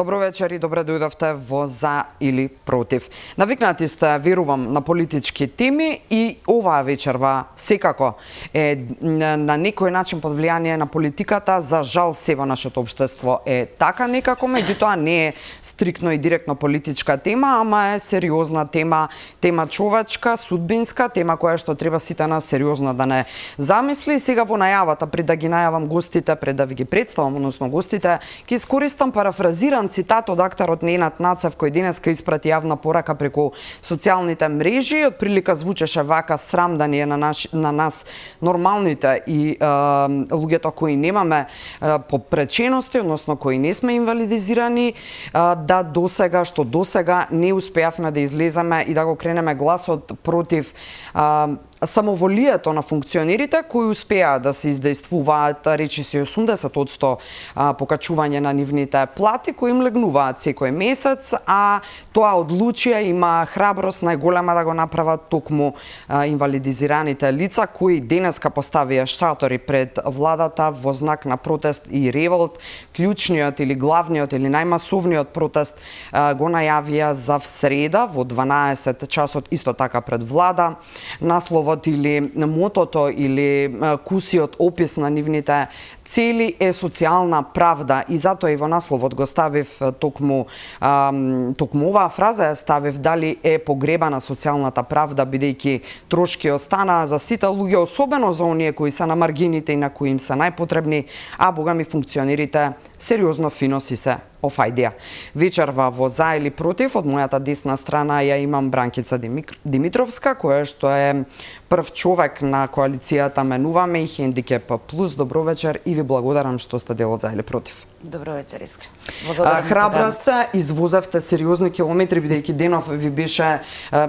Добро вечер и добре дојдовте во За или Против. Навикнати сте, верувам, на политички теми и оваа вечерва секако е на некој начин под влијание на политиката. За жал се во нашето општество е така некако, меѓутоа не е стриктно и директно политичка тема, ама е сериозна тема, тема човечка, судбинска, тема која што треба сите нас сериозно да не замисли. Сега во најавата, пред да ги најавам гостите, пред да ви ги представам, односно гостите, ќе искористам парафразиран цитат од актерот Ненад Нацев, кој денеска испрати јавна порака преку социјалните мрежи. Од прилика звучеше вака: срам да ни е на нас нормалните и луѓето кои немаме попречености, односно кои не сме инвалидизирани, да досега не успеавме да излеземе и да го кренеме гласот против самоволието на функционерите кои успеаат да се издействуваат, речиси 80% покачување на нивните плати кои им легнуваат секој месец, а тоа одлучија има храброст најголема да го направат токму инвалидизираните лица кои денеска поставија шатори пред владата во знак на протест и револт. Клучниот или главниот или најмасовниот протест го најавија за среда во 12 часот исто така пред влада. Насловот или мотото или кусиот опис на нивните цели е социјална правда и затоа и во насловот го ставив токму оваа фраза ја ставив: дали е погребана социјалната правда, бидејќи трошки останаа за сите луѓе, особено за оние кои се на маргините и на кои им се најпотребни, а богами функционерите сериозно фино си се офајдија. Вечерва во За или Против, од мојата десна страна ја имам Бранкица Димитровска, која што е прв човек на коалицијата Менуваме и Хендикеп Плюс. Добро вечер и ви благодарам што сте дел од За или Против. Добро вечер, Искра. Храбра сте, извозевте сериозни километри, бидејќи денов ви беше,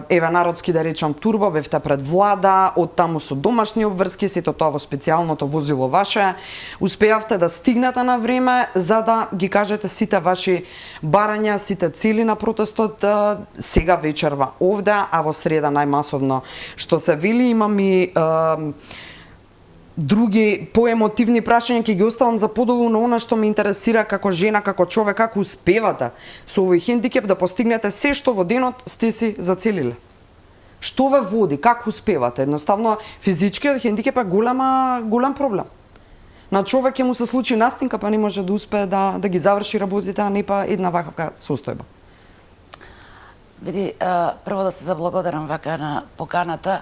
еве народски да речам, турбо, бевте пред влада, од таму со домашни обврски, сето тоа во специјалното возило ваше. Успеавте да стигнете на време за да ги кажете сите ваши барања, сите цели на протестот сега вечерва овде, а во среда најмасовно што се вели. Имам и други поемотивни прашања, ќе ги оставам за подолу, но она што ме интересира како жена, како човек, како успевате со овој хендикеп да постигнете се што во денот сте си зацелиле? Што ве води, како успевате? Едноставно физичкиот хендикеп е голем проблем. На човек ќе му се случи настинка, па не може да успее да ги заврши работите, а не па една ваква состојба. Види, прво да се заблагодарам вака на поканата.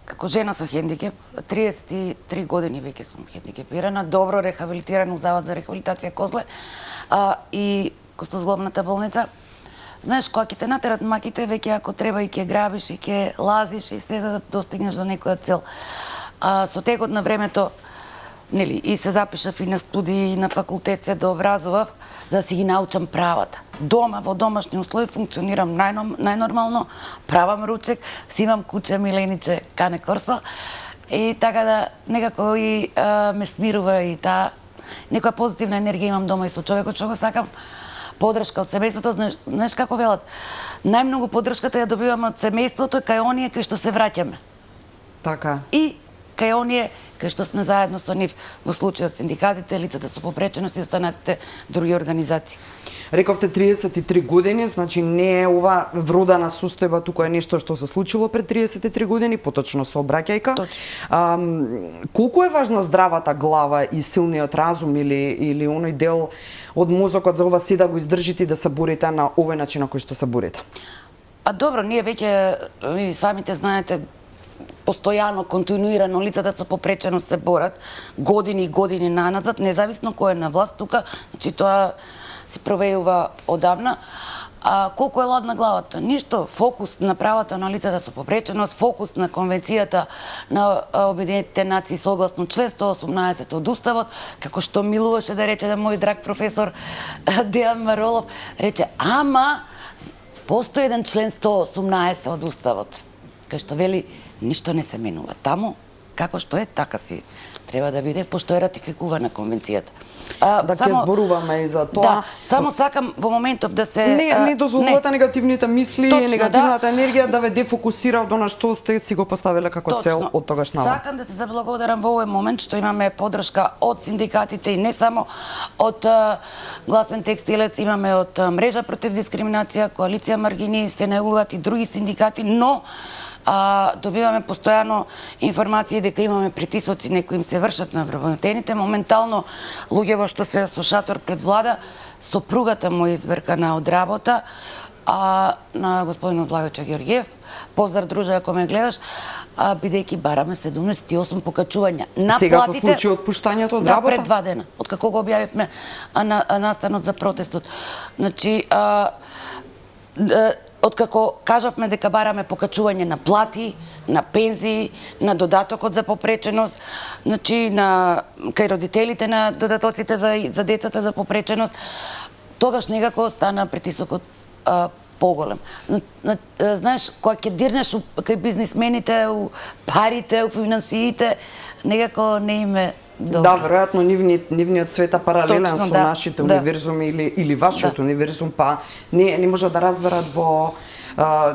Како жена со хендикеп, 33 години веќе сум хендикепирана, добро рехабилитирана у Завод за рехабилитација Козле и Костозглобната болница. Знаеш, кога ќе те натерат маките, веќе ако треба и ќе грабиш и ќе лазиш и се за да достигнеш до некоја цел. Со текот на времето, нели, и се запишав и на студии, и на факултет се дообразував, за да си ги научам правата. Дома, во домашни услови, функционирам најнормално, правам ручек, си имам куче, милениче, кане корсо, и така да некако и ме смирува и таа некоја позитивна енергија имам дома и со човекот што го сакам. Подршка од семејството, знаеш како велат, најмногу подршката ја добивам од семејството кај оние кои што се враќаме. Така. И кај оние кај што сме заедно со нив, во случајот синдикатите, лицата со попреченост и останатите други организации. Рековте 33 години, значи не е ова вродена состојба, туку е нешто што се случило пред 33 години, поточно со обраќајка. Колку е важна здравата глава и силниот разум или оној дел од мозокот за ова си да го издржите и да се борите на овој начин на кој што се борите? Добро, ние веќе и самите знаете, постојано, континуирано лицата со попреченост се борат години и години наназад, независно кој е на власт тука, значи тоа се провејува одавна. Колку е ладна главата? Ништо. Фокус на правата на лицата со попреченост, фокус на Конвенцијата на Обединетите нации согласно член 118 од Уставот, како што милуваше да рече да мој драг професор Дејан Маролов, рече, ама постои еден член 118 од Уставот, кај што вели ништо не се менува. Таму, како што е, така си треба да биде, пошто е ратификувана конвенцијата. Да ќе зборуваме и за тоа. Да, само сакам во моментов да се... Не дозволувате негативните мисли и негативната енергија да ве дефокусира од она што сте си го поставиле како цел од тогаш наваму. Сакам да се заблагодарам во овој момент што имаме поддршка од синдикатите и не само од Гласен текстилец, имаме од Мрежа против дискриминација, Коалиција Маргини, се најавуваат и други синдикати, но добиваме постојано информации дека имаме притисоци, некои им се вршат на вработените. Моментално луѓе што се со шатор пред влада, сопругата му е изберкана од работа, на господинот Благојче Георгиев. Поздрав, друже, ако ме гледаш, бидејќи бараме 78 покачувања на сега платите. Сега се случи отпуштањето од работа? Да, пред 2 дена, од како го објавивме настанот за протестот. Значи, од како кажавме дека бараме покачување на плати, на пензии, на додатокот за попреченост, значи кај родителите на додатоците за децата за попреченост, тогаш некако стана притисокот поголем. Знаеш, кога ќе дирнеш кај бизнисмените, у парите, у финансиите, некако не име добро. Да, веројатно нивниот свет е паралелен Точно, со да, нашите универзуми или вашиот универзум, па не може да разберат во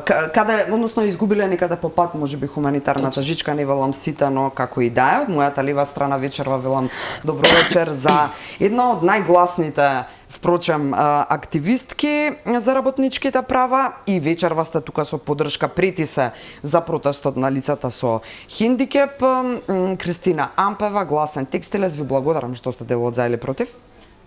каде, односно изгубиле некаде по пат, можеби хуманитарната жичка, не велам сите, но како и да е, мојата лева страна вечерва велам добро вечер за една од најгласните впрочем активистки за работничките права и вечерва сте тука со поддршка притисе за протестот на лицата со хендикеп. Кристина Ампева, Гласен текстилец, ви благодарам што сте дел од За или против.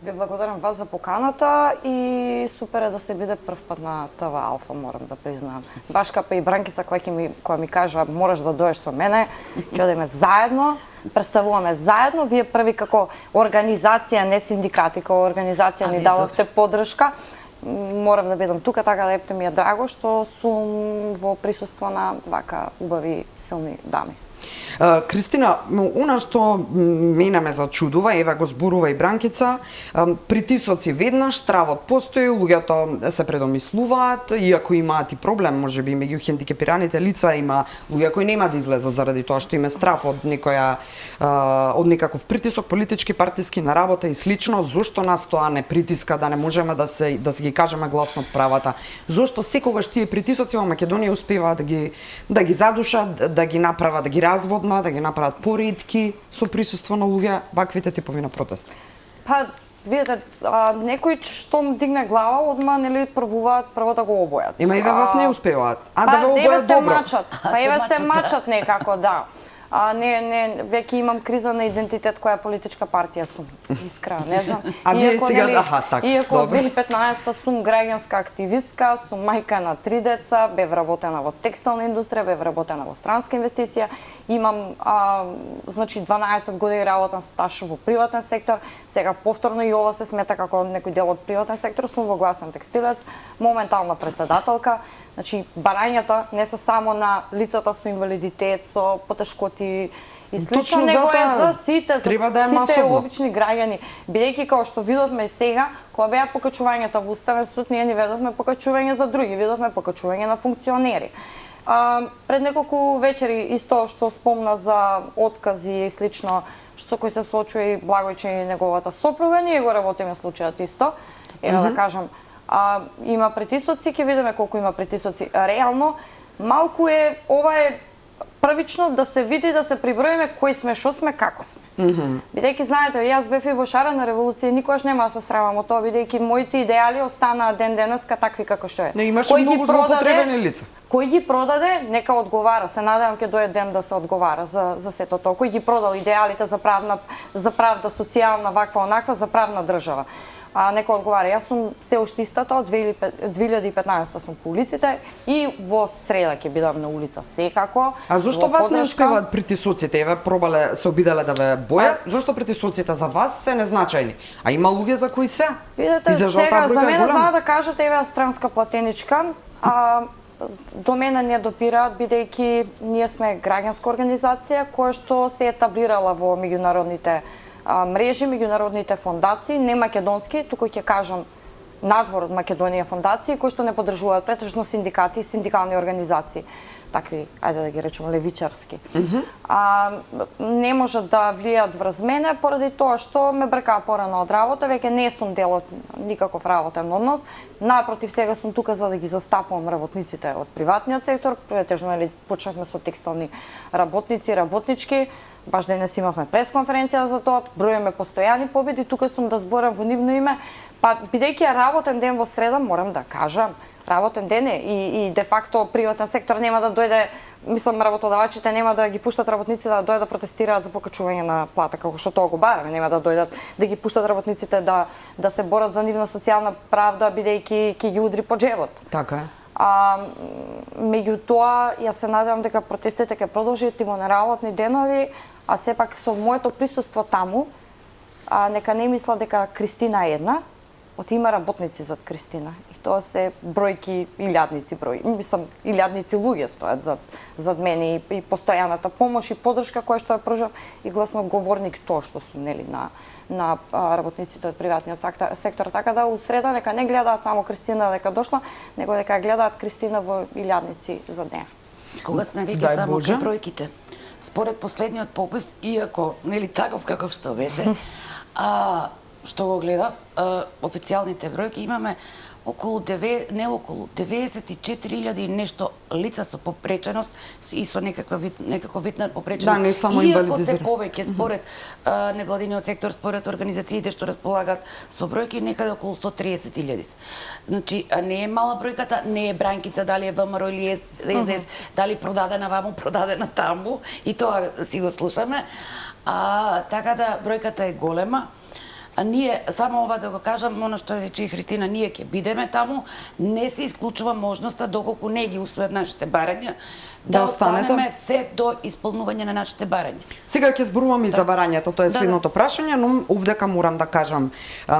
Ви благодарам вас за поканата и супер е да се биде прв пат на ТВ Алфа, морам да признаам. Баш капа и Бранкица која ми кажа мораш да доеш со мене, ќе одиме заедно, представуваме заедно, вие први како организација, не синдикати, како организација ни дадовте поддршка. Морам да бидам тука, така да епте ми е драго што сум во присуство на вака убави силни дами. Кристина, она што мене ме зачудува, еве го зборува и Бранкица, притисоци веднаш, стравот постои, луѓето се предомислуваат, иако имаат и проблем, можеби меѓу хендикепираните лица има луѓе кои нема да излезат заради тоа што им е страв од од некаков притисок политички, партиски на работа и слично. Зошто нас тоа не притиска да не можеме да се ги кажеме гласно правата? Зошто секогаш тие притисоци во Македонија успеваат да ги задушат, да ги направат, да ги разводна, да ги направат поретки со присуство на луѓе ваквите типови на протести? Па, видите, некои што дигне глава, одма нели пробуваат прво да го обојат. Има и вас не успеваат, да ве обојат добро. Па еве се мачат некако, да. Веќе имам криза на идентитет која политичка партија сум. Искрено, не знам. А вие сега иако од 2015 сум граѓанска активистка, сум мајка на 3 деца, бев вработена во текстилна индустрија, бев вработена во странска инвестиција, имам значи 12 години работен стаж во приватен сектор, сега повторно и ова се смета како некој дел од приватен сектор, сум во Гласен текстилец, моментална председателка. Значи, барањата не се само на лицата со инвалидитет, со потешкоти и слично, него е за сите обични граѓани. Бидејќи као што видовме сега, кога беа покачувањата во Уставен суд, ние не видовме покачување за други, видовме покачување на функционери. Пред неколку вечери исто што спомна за откази и слично, што кој се соочува и Благојче и неговата сопруга, ние го работиме случајот исто. Еве да кажам, има притисоци, ќе видиме колку има притисоци. Реално, малку е, ова е првично да се види, да се приброиме кои сме, што сме, како сме. Бидејќи, знаете, јас бев и во шарена револуција, никогаш нема да се срамам од тоа, бидејќи моите идеали останаа ден денеска такви како што е. Не имаше многу злоупотребени лица. Кој ги продаде, нека одговара. Се надевам ќе дое ден да се одговара за сето тоа. Кој ги продал идеалите за правда социјална, ваква онаква, за правна држава. Нека одговара. Јас сум се уште истата, од 2015 сум по улиците и во среда ќе бидам на улица секако. А зошто вас не успеваат притисоците? Еве пробале, се обиделе да ве бојат. Зошто притисоците за вас се незначајни? А има луѓе за кои се? Видете, сега за мене знаа да кажете, еве странска платеничка, до мене не допираат, бидејќи ние сме граѓанска организација која што се етаблирала во меѓународните мрежи, меѓународните фондации, не македонски, туку ќе кажам надвор од Македонија фондации, кои што не поддржуваат претежно синдикати и синдикални организации. такви, ајде да ги речеме, левичарски. Не може да влијат врз мене поради тоа што ме бркаа порано од работа, веќе не сум дел од никаков работен однос. Напротив, сега сум тука за да ги застапувам работниците од приватниот сектор, претежно почнавме со текстилни работници, работнички. Баш денес имавме пресконференција за тоа, бројаме постојани победи, тука сум да зборам во нивно име. Па, бидејќи е работен ден во среда, морам да кажам, работен ден е и де факто приватен сектор нема да дојде, мислам, работодавачите нема да ги пуштат работниците да дојдат да протестираат за покачување на плата, како што тоа го бараме, нема да дојдат да ги пуштат работниците да се борат за нивна социјална правда, бидејќи ќе ги удри по джебот. Така е. Меѓутоа, јас се надевам дека протестите ќе продолжат и во неработни денови, а сепак со моето присуство таму, нека не мисла дека Кристина е една, има работници зад Кристина. И тоа се бројки, илјадници број. Мислам, илјадници луѓе стојат зад мене и постојаната помош и поддршка која што ја пружам и гласноговорник тоа што сум нели на работниците од приватниот сектор. Така да у среда нека не гледаат само Кристина дека дошла, него дека гледаат Кристина во илјадници зад неа. Кога сме веќе само кај бројките, според последниот попис, иако нели таков каков што беше, што го гледав, официјалните бројки имаме околу 94.000 и нешто лица со попреченост и со некаков вид на попреченост. Да, не само иако се повеќе според невладиниот сектор, според организациите што располагаат со бројки, некаде околу 130.000. Значи, не е мала бројката, не е бранкица, дали е ВМРО или СДС, дали продадена ваму, продадена таму, и тоа си го слушаме. Така да, бројката е голема. А ние, само ова да го кажам, оно што рече Христина, ние ќе бидеме таму, не се исклучува можноста, доколку не ги усвојат нашите барања, да останеме се до исполнување на нашите барања. Сега ќе зборувам и за барањата, тоа е следното прашање, но овдека морам да кажам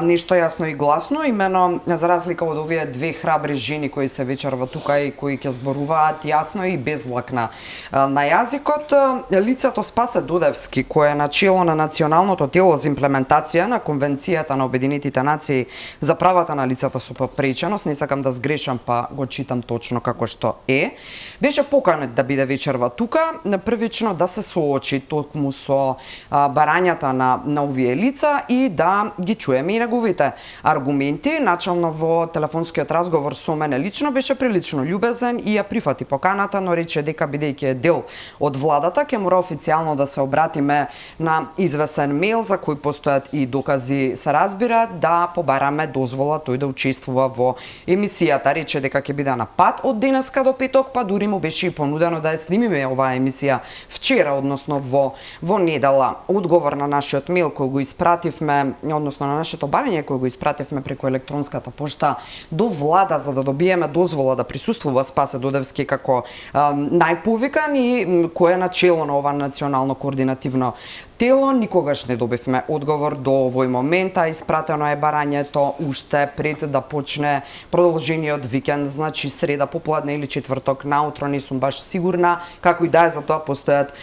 нешто јасно и гласно, имено за разлика од овие две храбри жени кои се вечерва тука и кои ќе зборуваат јасно и без влакна на јазикот, лицето Спасе Додевски, кој е начело на националното тело за имплементација на Конвенцијата на Обединетите нации за правата на лицата со попреченост, не сакам да сгрешам, па го читам точно како што е, беше поканет да биде вечерва тука, првично да се соочи токму со барањата на овие лица и да ги чуеме и неговите аргументи. Начално во телефонскиот разговор со мене лично беше прилично љубезен и ја прифати поканата, но рече дека бидејќи е дел од владата, ќе мора официјално да се обратиме на извесен мејл за кој постојат и докази, се разбира, да побараме дозвола тој да учествува во емисијата. Рече дека ќе биде на пат од денеска до петок, па дури му беше и понудено да ја снимиме оваа емисија вчера, односно во недела. Одговор на нашиот мејл кој го испративме, односно на нашето барање кој го испративме преку електронската пошта до влада за да добиеме дозвола да присуствува Спасе Додевски како најповикан и кој е начело на ова национално координативно тело, никогаш не добивме одговор до овој момент, а испратено е барањето уште пред да почне продолжениот викенд, значи среда попладне или четврток наутро, не сум баш сигурна, како и да е, за тоа постојат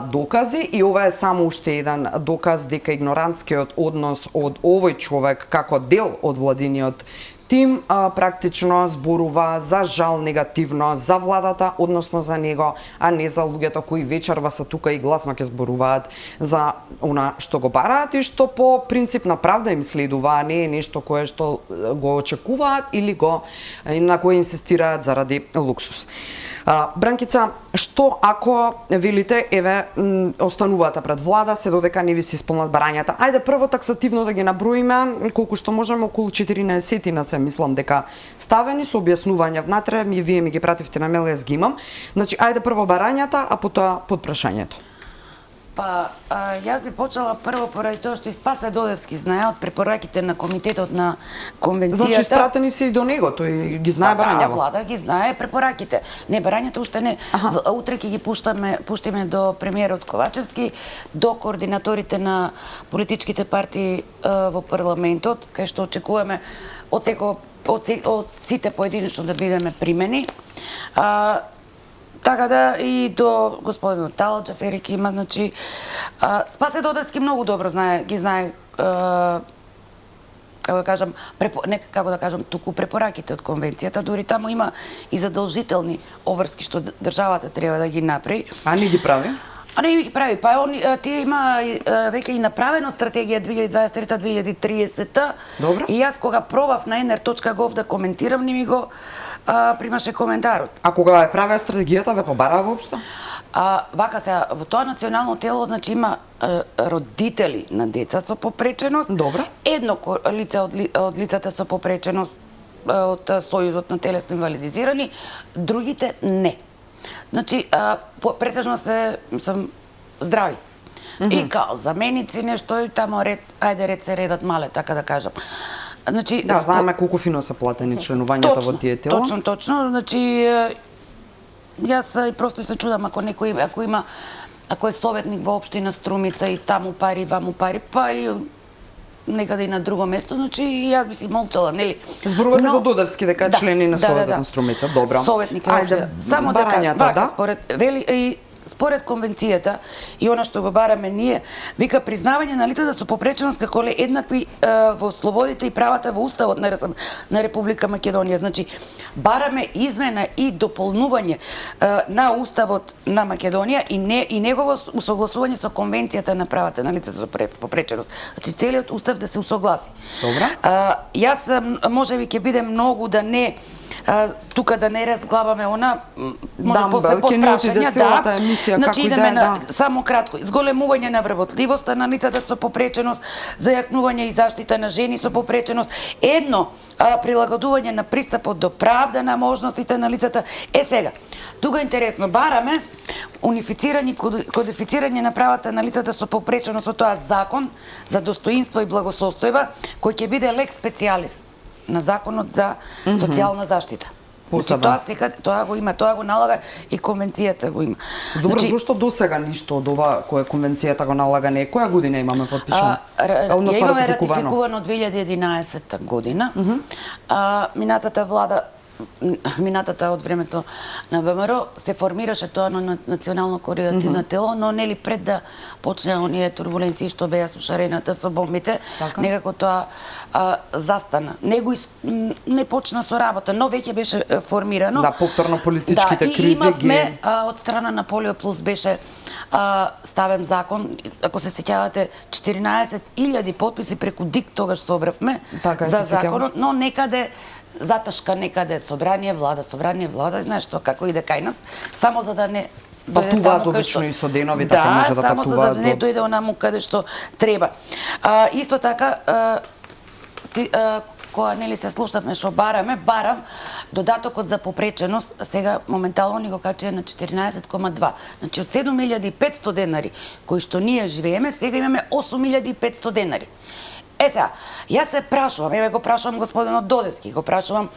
докази и ова е само уште еден доказ дека игнорантскиот однос од овој човек како дел од владиниот тим практично зборува за жал негативно за владата, односно за него, а не за луѓето кои вечерва се тука и гласно ќе зборуваат за она што го бараат и што по принцип на правда им следува, а не е нешто кое што го очекуваат или на кое инсистираат заради луксус. Бранкица, што ако велите, еве, останувате пред влада, се додека не ви се исполнат барањата? Ајде прво таксативно да ги наброиме, колку што можеме, околу 14 се мислам дека ставени со објаснување внатре, вие ми ги пративте на мејл, јас ги имам. Значи, ајде прво барањата, а потоа подпрашањето. Па, јас би почела прво поради тоа што и Спасе Додевски знае од препораките на комитетот на конвенцијата. Значи, испратени се и до него, тој ги знае барањава. Да, влада ги знае препораките. Не, барањата уште не. Утре ќе ги пуштиме до премиерот Ковачевски, до координаторите на политичките партии во парламентот, кај што очекуваме од сите поединечно да бидеме примени. Така да и до господинот Таладжев, Ерик има, значи Спасе Додевски многу добро ги знае како да кажам, нека како да кажам, туку препораките од конвенцијата, дури таму има и задолжителни обврски што државата треба да ги направи. А не ги прави? А не ги прави, па тие има веќе и направено стратегија 2023-2030. Добро. И јас кога пробав на nr.gov да коментирам, не ми го примаше коментарот. А кога ја правеа стратегијата, ве побараа воопшто? Вака сега, во тоа национално тело, значи има родители на деца со попреченост. Добро. Едно лице од лицата со попреченост од Сојузот на телесно инвалидизирани, другите не. Значи, претежно сум здрави. И као заменици нешто и тамо ред, ајде ред се редат мале, така да кажам. Значи, Да, знаеме колку фино се платени членувањето во тие тела. Точно, значи јас просто се чудам ако некој ако е советник во општина Струмица и таму пари, ваму пари, па и некаде и на друго место, значи јас би си молчала, нели? Зборувате за Додевски дека члени на Советот на Струмица, добро. Советник е само да кажам, според конвенцијата и она што го бараме ние, вика признавање на лицата со попреченост како еднакви во слободите и правата во Уставот на Република Македонија. Значи, бараме измена и дополнување на Уставот на Македонија и негово усогласување со Конвенцијата на правата на лицата со попреченост. Значи, целиот Устав да се усогласи. Добра. Јас можеби ќе бидем многу да не тука да не разглабаме она, може после подпрашања, да. Значи идеме на само кратко, зголемување на вработливоста на лицата со попреченост, зајакнување и заштита на жени со попреченост, прилагодување на пристапот до правда на можностите на лицата. Сега, тука интересно, бараме унифицирање, кодифицирање на правата на лицата со попреченост од тоа закон за достоинство и благосостојба, кој ќе биде лекс специјалис на законот за социјална заштита. Значи, тоа го има, тоа го налага и конвенцијата го има. Добро, зошто досега ништо од ова кое конвенцијата го налага не? Која година имаме подпишано? Ја имаме ратификувано 2011 година. Минатата влада, минатата од времето на ВМРО се формираше тоа на национално координативно тело, но нели пред да почне оние турбуленции што беа со шарената, со бомбите, некако тоа застана. Не почна со работа, но веќе беше формирано. Да, повторно политичките кризи ги... имавме, од страна на Полио Плюс беше ставен закон, ако се сеќавате, 14.000 подписи преку ДИК тогаш собравме за законот, но некаде заташка, некаде собрание, влада, знаеш што, како иде кај нас, само за да не патуваат обично и со денови, така може да патуваат. Да, само за да не дојде онаму каде што треба. Исто така, кога нели се слушнавме што барам додатокот за попреченост, сега моментално ни го качува на 14,2. Значи од 7.500 денари кои што ние живееме, сега имаме 8.500 денари. Сега, јас се прашувам, еве го прашувам господинот Додевски, го прашувам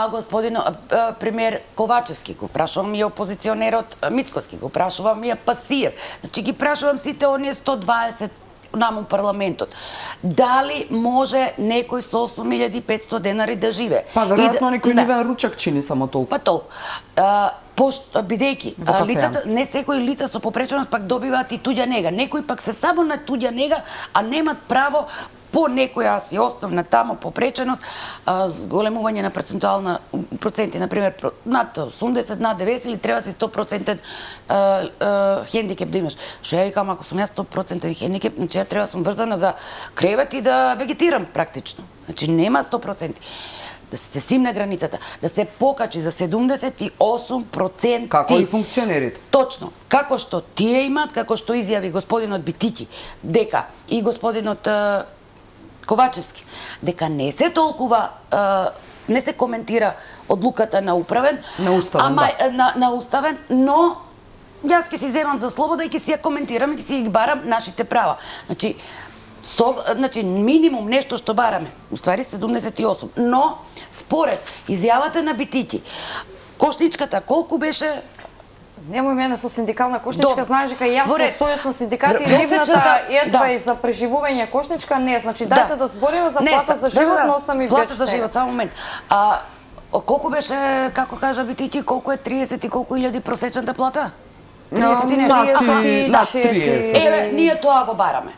господинот премиер Ковачевски, го прашувам и опозиционерот Мицкоски, го прашувам и Пасиев. Значи ги прашувам сите оние 120 наму парламентот. Дали може некој со 8.500 денари да живее? Па веројатно некој нивен ручак чини само толку. Па толку. Бидејќи лицата, не секој лица со попреченост пак добиваат и туѓа нега. Некои пак се само на туѓа нега, а немат право по некоја си основна тамо попреченост, зголемување на проценти, например, над 80, над 90 или треба си 100% хендикеп да имаш. Што ја викам, ако сум јас 100% хендикеп, значи ја треба сум врзана за кревет и да вегетирам практично. Значи нема 100%. Да се симне границата, да се покачи за 78%. Како и функционерите. Точно. Како што тие имаат, како што изјави господинот Битики, дека и господинот Ковачевски, дека не се толкува, не се коментира одлуката на управен, на уставен, на уставен, но јас ќе си земам за слобода и ќе си ја коментирам и ќе си ги барам нашите права. Значи, минимум нешто што бараме, уствари 78, но според изјавата на Битики, кошничката колку беше? Немој мене со синдикална кошничка, знаеш дека јас сум сојузна синдикати и ливната едва и за преживување кошничка не, значи дајте да збориме за плата за живот, но сам и плата за живот, само момент. Колку беше, како кажа Битики, колку е 30 и колку илјади просечната плата? 30 и нешто. 30. Еве, ние тоа го бараме.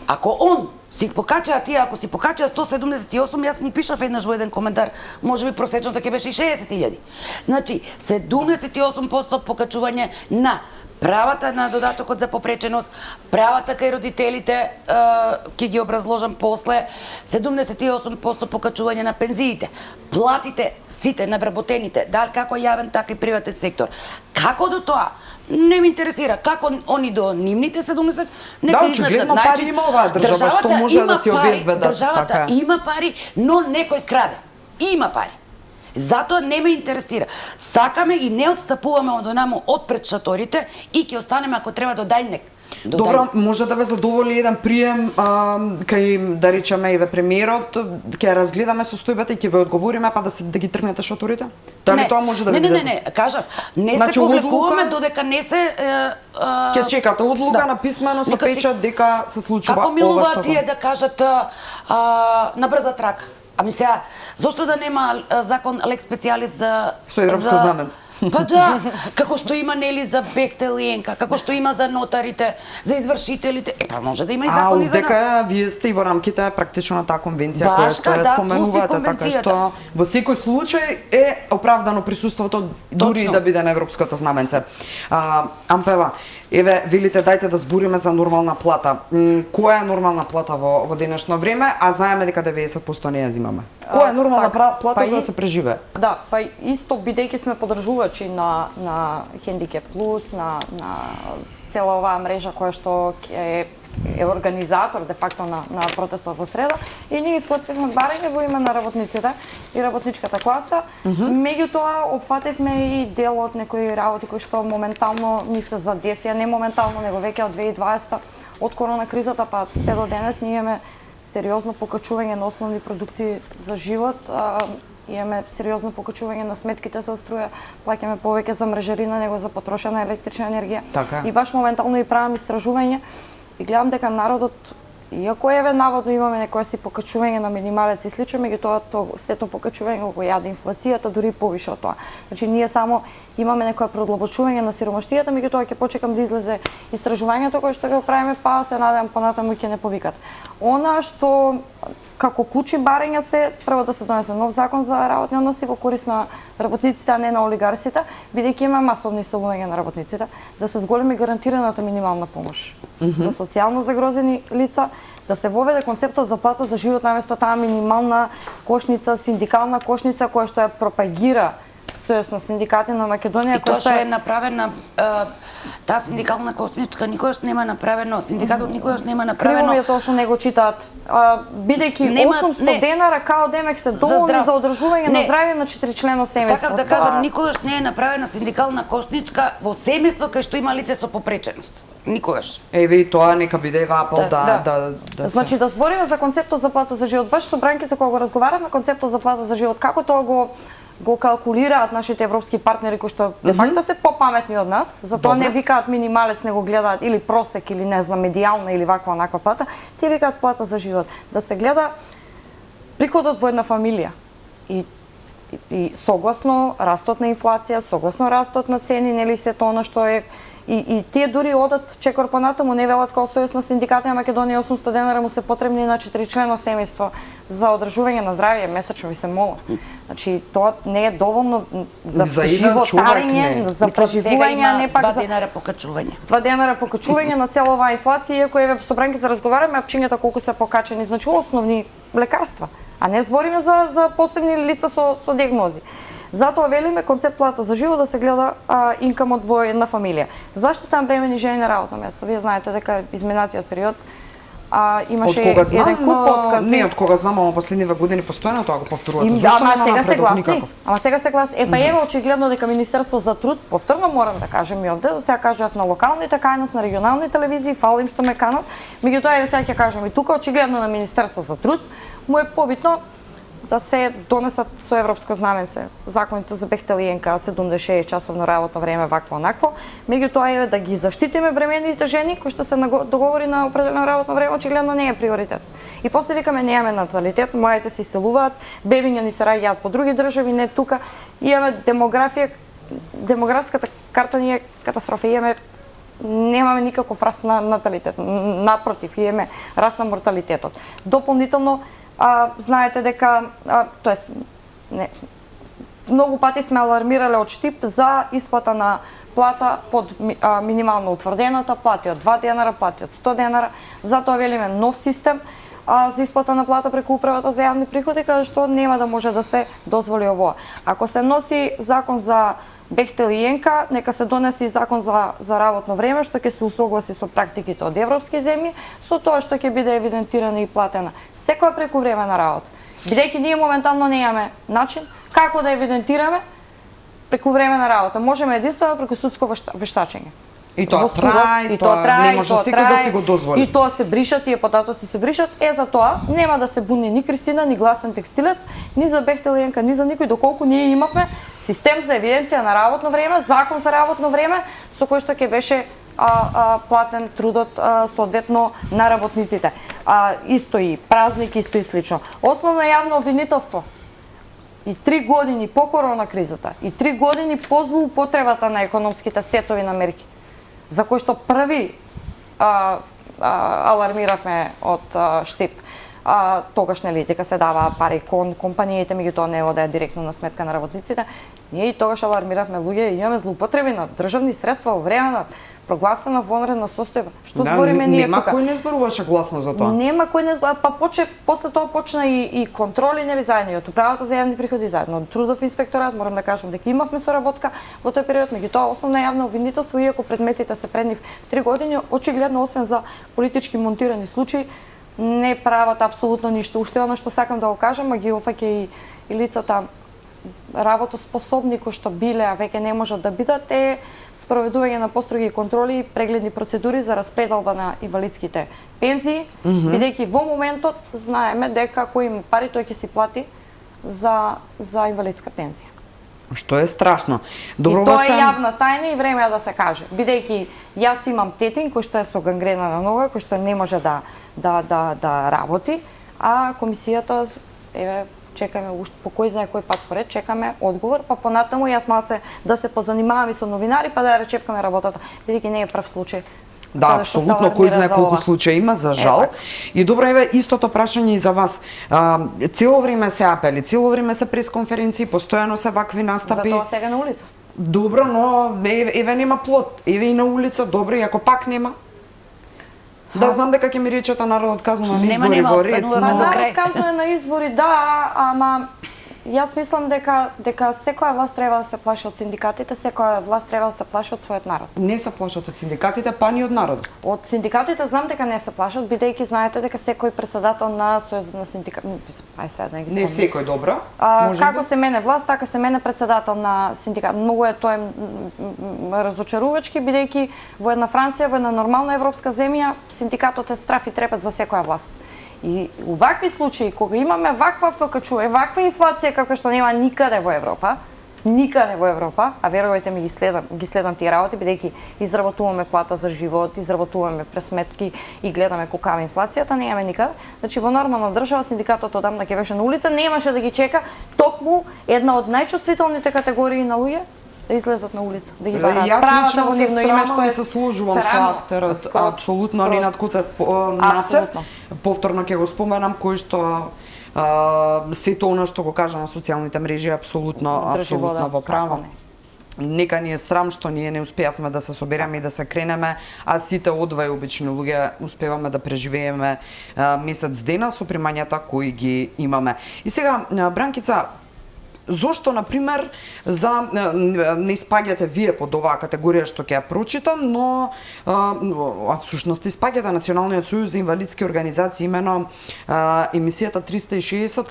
Ако он Си покачаа тие, ако си покачаа 178, јас му пишав еднаш во еден коментар, можеби просечната ќе беше и 60.000. Значи, 78% покачување на правата на додатокот за попреченост, правата кај родителите, ќе ги образложам после, 78% покачување на пензиите, платите сите на вработените, дали како јавен, така и приватен сектор. Како до тоа? Не ме интересира како они до нивните 70, нека очигледно пари има оваа држава, што може да си обезбедат. Државата има пари, но некој краде. Има пари. Затоа не ме интересира. Сакаме и не отстапуваме од онамо од пред шаторите и ќе останеме ако треба до дајнек. Добро, може да ве задоволи еден прием кај, да речеме, и ве премиерот, ќе разгледаме состојбата и ќе ве одговориме, па да ги тргнете шаторите? Дали тоа може да ви биде? Не, кажав, не Значи, се повлекуваме додека не се ќе чекате одлука на писмено со печат дека се случува ова што. Како милуваат тие да кажат на брза трака. Ами сега, зошто да нема закон лекс специјалис за со европско знаменце? Па да, како што има нели за Бехтел и Енка, како што има за нотарите, за извршителите, па може да има и закон и за нас. дека вие сте и во рамките практично на таа конвенција која што ја споменувате, така што во секој случај е оправдано присуството дури и да биде на европското знаменце. Ампева, еве, велите дајте да збориме за нормална плата. Која е нормална плата во денешно време, а знаеме дека 90% не ја зимаме. Која е нормална плата за да се преживее? Да, па исто бидејќи сме подржувачи на Хендикеп Плюс, на цела оваа мрежа која што е организатор де факто на протестот во среда, и ние изготвивме барање во име на работниците и работничката класа. Меѓутоа опфативме и дел од некои работи кои што моментално ни се задесија, не моментално, него веќе од 2020 од корона кризата па се до денес ние имаме сериозно покачување на основни продукти за живот. Имаме сериозно покачување на сметките за струја, плаќаме повеќе за мрежарина него за потрошена електрична енергија. Така. И баш моментално и правам истражување и гледам дека народот, иако еве наводно имаме некоја си покачување на минималец и слично, меѓутоа сето покачување го јаде инфлацијата, дури повише од тоа. Значи ние само имаме некоја продлабочување на сиромаштијата, меѓутоа ќе почекам да излезе истражувањето кое што го правиме, па се надевам понатаму ќе не повикат. Она што како клучи барања се прво да се донесе нов закон за работни односи во корист на работниците, а не на олигарсите, бидејќи има масовно иселување на работниците, да се зголеми гарантираната минимална помош за социјално загрозени лица, да се воведе концептот за плата за живот наместо таа минимална кошница, синдикална кошница која што ја пропагира Сојуз на синдикати на Македонија, која што е направена таа синдикална кошничка никогаш нема направено, синдикатот никогаш нема направено. Криво ми е тоа што не го читаат. Бидејќи 800 денара као демек се доволни за одржување на здравје на 4-члено семејство. Сакав да кажам, никогаш не е направена синдикална кошничка во семејство кај што има лице со попреченост. Никогаш. Еве и тоа нека биде апел да. Значи да збориме за концептот за плата за живот. Баш со Бранкица кога го разговараме концептот за плата за живот, како тоа го калкулираат нашите европски партнери кои што де факто се попаметни од нас, затоа не викаат минималец, не го гледаат или просек или не знам медијална или ваква онаква плата, тие викаат плата за живот. Да се гледа приходот во една фамилија и согласно растот на инфлација, согласно растот на цени, нели сето она што е и тие дури одат чекор понатаму, не велат као Сојуз на синдикати на Македонија 800 денара му се потребни на 4-члено семејство за одржување на здравје месечно, ви се молам. Значи тоа не е доволно за животарење, за преживување, не пак за 2 денара покачување. 2 денара покачување на цела оваа инфлација, иако еве со Бранкица разговараме, апчињата колку се покачени, значи основни лекарства, а не збориме за посебни лица со диагнози. Затоа велиме концепт плата за живот да се гледа инкамот во една фамилија. Заштита на бремени жени на работно место. Вие знаете дека изминатиот период имаше еден куп откази. Не, од кога знам, ама последниве години постојано тоа го повторувате. Зашто нема напредок никаков? Ама сега се гласни. Па еве очигледно дека Министерство за труд, повторно морам да кажем и овде, сега кажав на локалните кајнос, на регионални телевизии, фалим што ме канат. Меѓутоа еве сега ќе кажам и тука очигледно на Министерство за труд му е побитно да се донесат со европско знаменце законите за Бехтел и Енка, 76 часовно работно време, вакво онакво. Меѓутоа е да ги заштитиме бремените жени кои што се договори на определено работно време, очигледно не е приоритет. И после викаме немаме наталитет, младите се иселуваат, бебиња ни се раѓаат по други држави, не тука. Имаме демографската карта ни е катастрофа, имаме немаме никаков раст на наталитет. Напротив, имаме раст на морталитетот. Дополнително, знаете дека, тоест, не, многу пати сме алармирале од Штип за исплата на плата под минимално утврдената, плати од 2 денара, плати од 100 денара. Затоа велиме нов систем за исплата на плата преку управата за јавни приходи, каде што нема да може да се дозволи овоа. Ако се носи закон за Бехтел и Енка, нека се донеси закон за работно време, што ќе се усогласи со практиките од европски земји, со тоа што ќе биде евидентирана и платена секоја прекувремена работа. Бидејќи ние моментално немаме начин како да евидентираме прекувремена работа. Можеме единствено преку судско вештачење. И тоа трае, и тоа не може секој да си го дозволи. И тоа се бришат, тие податоци се бришат. За тоа нема да се буни ни Кристина, ни Гласен текстилец, ни за Бехтел и Енка, ни за никој, доколку ние имавме систем за евиденција на работно време, закон за работно време, со кој што ќе беше платен трудот соодветно на работниците. Исто и празник, исто и слично. Основно јавно обвинителство. И 3 години по корона кризата, и 3 години по злоупотребата на економските сетови на мерки, за кои што први алармиравме од Штип, тогаш нели дека се даваа пари кон компаниите, меѓутоа не одеа директно на сметка на работниците. Ние и тогаш алармиравме луѓе, имаме злоупотреби на државни средства во време на прогласена вонредна состојба. Што збориме ние тука? Нема кој не зборуваше гласно за тоа. Нема кој не зборува, после тоа почна и контроли нели заедно од управата за јавни приходи, заедно од трудов инспекторат. Морам да кажам дека имавме соработка во тој период, меѓутоа основно јавно обвинителство, иако предметите се пред нив 3 години, очигледно освен за политички монтирани случаи, не прават апсолутно ништо. Уште оно што сакам да го кажам, а ги офаќа и лицата работоспособни кои што биле, а веќе не можат да бидат, е спроведување на построги контроли и прегледни процедури за распределба на инвалидските пензии, бидејќи во моментот знаеме дека кој има пари, тој ќе си плати за инвалидска пензија. Што е страшно. Добро, и тоа е јавна тајна и време е да се каже. Бидејќи јас имам тетин кој што е со гангрена на нога, кој што не може да работи, а комисијата чекаме по кој знае кој пат поред, чекаме одговор, па понатаму јас малце да се позанимавам со новинари, па да речепкаме работата, бидејќи не е прв случај. Да, апсолутно, кој знае колку случаи има, за жал. И добро, еве, истото прашање и за вас. Цело време се апели, цело време се пресконференции, постојано се вакви настапи. Затоа сега на улица. Добро, но еве нема плод. Еве и на улица, добро, и ако пак нема. Да, знам дека ќе ми речете народот казнува на избори во ред. Народот казнува на избори, да, ама јас мислам дека секоја власт треба да се плаши од синдикатите, секоја власт треба да се плаши од својот народ. Не се плашат од синдикатите, па ни од народот. Од синдикатите знам дека не се плашат, бидејќи знаете дека секој председател на Сојузот на синдикат, сега да ги спомнам. Не секој, добро. Како се мене власт, така се мене председател на синдикат. Многу е тоа разочарувачки, бидејќи во една Франција, во една нормална европска земја, синдикатот е страф и трепет за секоја власт. И у вакви случаи, кога имаме ваква ПКЧ, ваква инфлација каква што нема никаде во Европа, а верувајте ми ги следам тие работи, бидејќи изработуваме плата за живот, изработуваме пресметки и гледаме колкава инфлацијата, немаме никаде. Значи во нормална држава синдикатот одамна ќе беше на улица, немаше да ги чека токму една од најчувствителните категории на луѓе да излезат на улица, да ги бараат правата во нивно име, што е се служувам со актерот, апсолутно Нинат Куцат Нацев. Повторно ќе го споменам, кој што сето она што го кажа на социјалните мрежи апсолутно во право. Нека ни е срам што ние не успеавме да се собереме и да се кренеме, а сите одвај обични луѓе успеваме да преживееме месец дена со примањата кои ги имаме. И сега, Бранкица, зошто, например, не испаѓате вие под оваа категорија што ќе ја прочитам, но всушност испаѓате Националниот сојуз за инвалидски организации, имено емисијата 360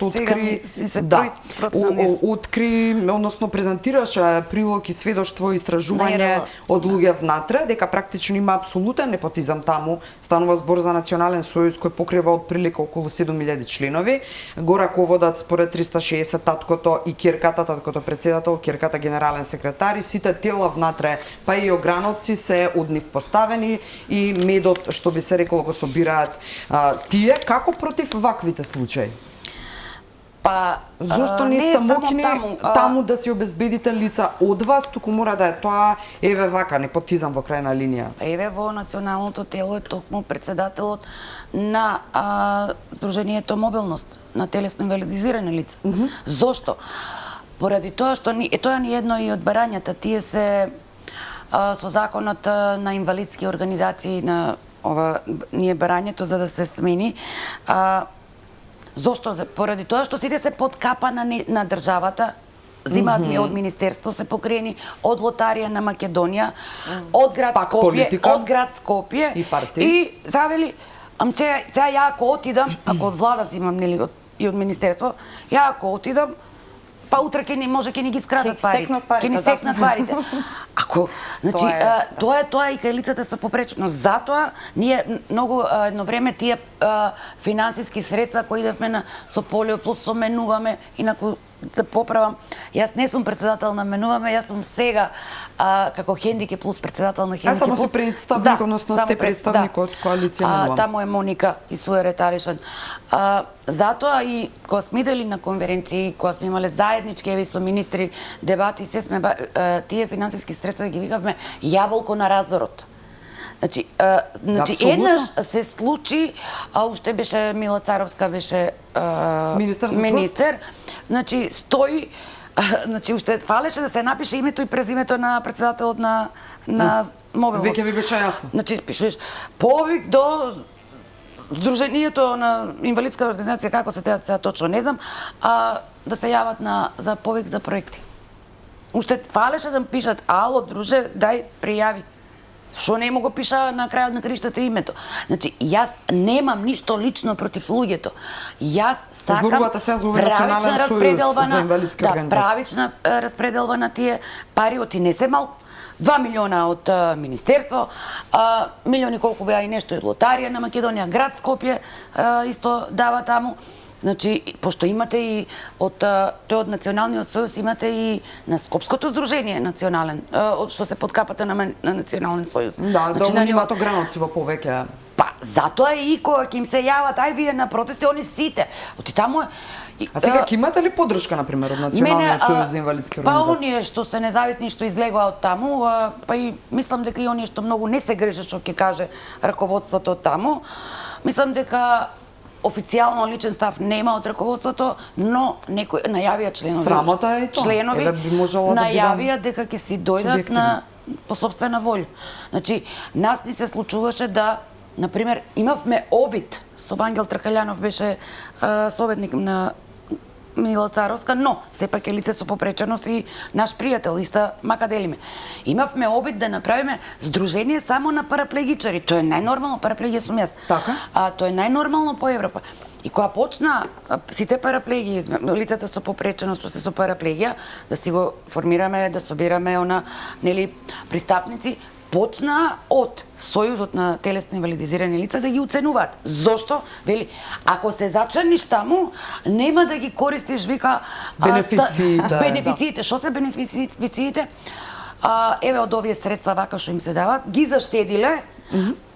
откри, односно презентираше прилог и сведоштво и истражување од луѓе внатре, дека практично има апсолутен непотизам таму. Станува збор за Национален сојуз кој покрива од прилика околу 7000 членови. Го раководат според 360 таткото и ќерката, таткото председател, ќерката генерален секретар, и сите тела внатре, па и ограноци се од нив поставени и медот, што би се рекло, го собираат тие. Како против ваквите случаи? Па Зошто не е сте само мокни таму да си обезбедите лица од вас, туку мора да е тоа еве вака непотизам во крајна линија. Еве во националното тело е токму председателот на Сдруженијето Мобилност на телесно инвалидизирани лица. Зошто? Поради тоа што тоа ни едно и од барањата, тие се со законот на инвалидски организации на ние барањето за да се смени. Зошто? Поради тоа што сите се под капа на државата, зимаат ми од Министерство, се покриени од Лотарија на Македонија, од град Пак Скопје, политика. од град Скопје И партии. и завели, сега ја ако отидам, ако од влада зимам нели и од Министерство, ја ако отидам, па утре ќе ни ги скратат Ќе парите. секнат парите, Ќе ни да. секнат парите. Ако, значи, Тоа тоа и кај лицата се попречено. Затоа ние многу едно време тие финансиски средства кои идевме со Полио плюс со Менуваме, инаку да поправам, јас не сум председател на Менуваме, јас сум сега како Хендикеп плюс председател на Хендикеп само плюс. си представник, односно само сте представник од коалиција Менуваме. Таму е Моника и Суере Талишан. Затоа и кога сме идели на конференции, кога сме имале заеднички еви со министри дебати, се сме тие финансиски средства ги викавме јаболко на раздорот. Значи, Апсолутно. еднаш се случи, уште беше Мила Царовска беше министер, значи стои, значи уште фалеше да се напише името и презимето на председателот на Мобилност. Веќе ви беше јасно. Значи пишуваш повик до Сдруженијето на инвалидска организација, како се сега точно не знам, да се јават за повик за проекти. Уште фалеше да пишат, ало, друже, дај пријави. Што не му го пиша на крајот на криштата името. Значи, јас немам ништо лично против луѓето. Јас сакам Зборувате сега за овој национален сојуз за инвалидски организации. правична распределба на тие пари, оти не се малку. 2 милиона од Министерство, милиони колку беа и нешто од Лотарија на Македонија, град Скопје исто дава таму. Значи, пошто имате и од Националниот сојуз, имате и на Скопското здружение национален, што се под капата на Национален сојуз. Да, значи, да имаат ограници во повеќе. Па, затоа и кога ќе им се јават, ај вие на протести, они сите. Оти таму А сега ќе имате ли поддршка, например, од Националниот сојуз за инвалидски Па организации? оние што се независни, што излегува од таму, па и мислам дека и оние што многу не се грижат, што ќе каже раководството од таму, мислам дека официјално личен став нема од раководството, но некои најавија членови. Срамота е и тоа. Членови Еве, би можело да најавија дека ќе си дојдат субјективно. по собствена волја. Значи, нас ни се случуваше да, например, имавме обид, со Вангел Тркалјанов беше советник на Мила Царовска, но сепак е лице со попреченост и наш пријател, иста мака делиме. Имавме обид да направиме здружение само на параплегичари. Тоа е најнормално, параплегија сум јас. Така? Тоа е најнормално по Европа. И кога почна сите параплегии, лицата со попреченост што се со параплегија, да си го формираме, да собираме нели пристапници, почна од Сојузот на телесно инвалидизирани лица да ги оценуваат. Зошто? Вели, ако се зачерниш таму, нема да ги користиш, вика, Бенефициите, бенефициите. Што се бенефициите? Еве од овие средства вака што им се дават, ги заштедиле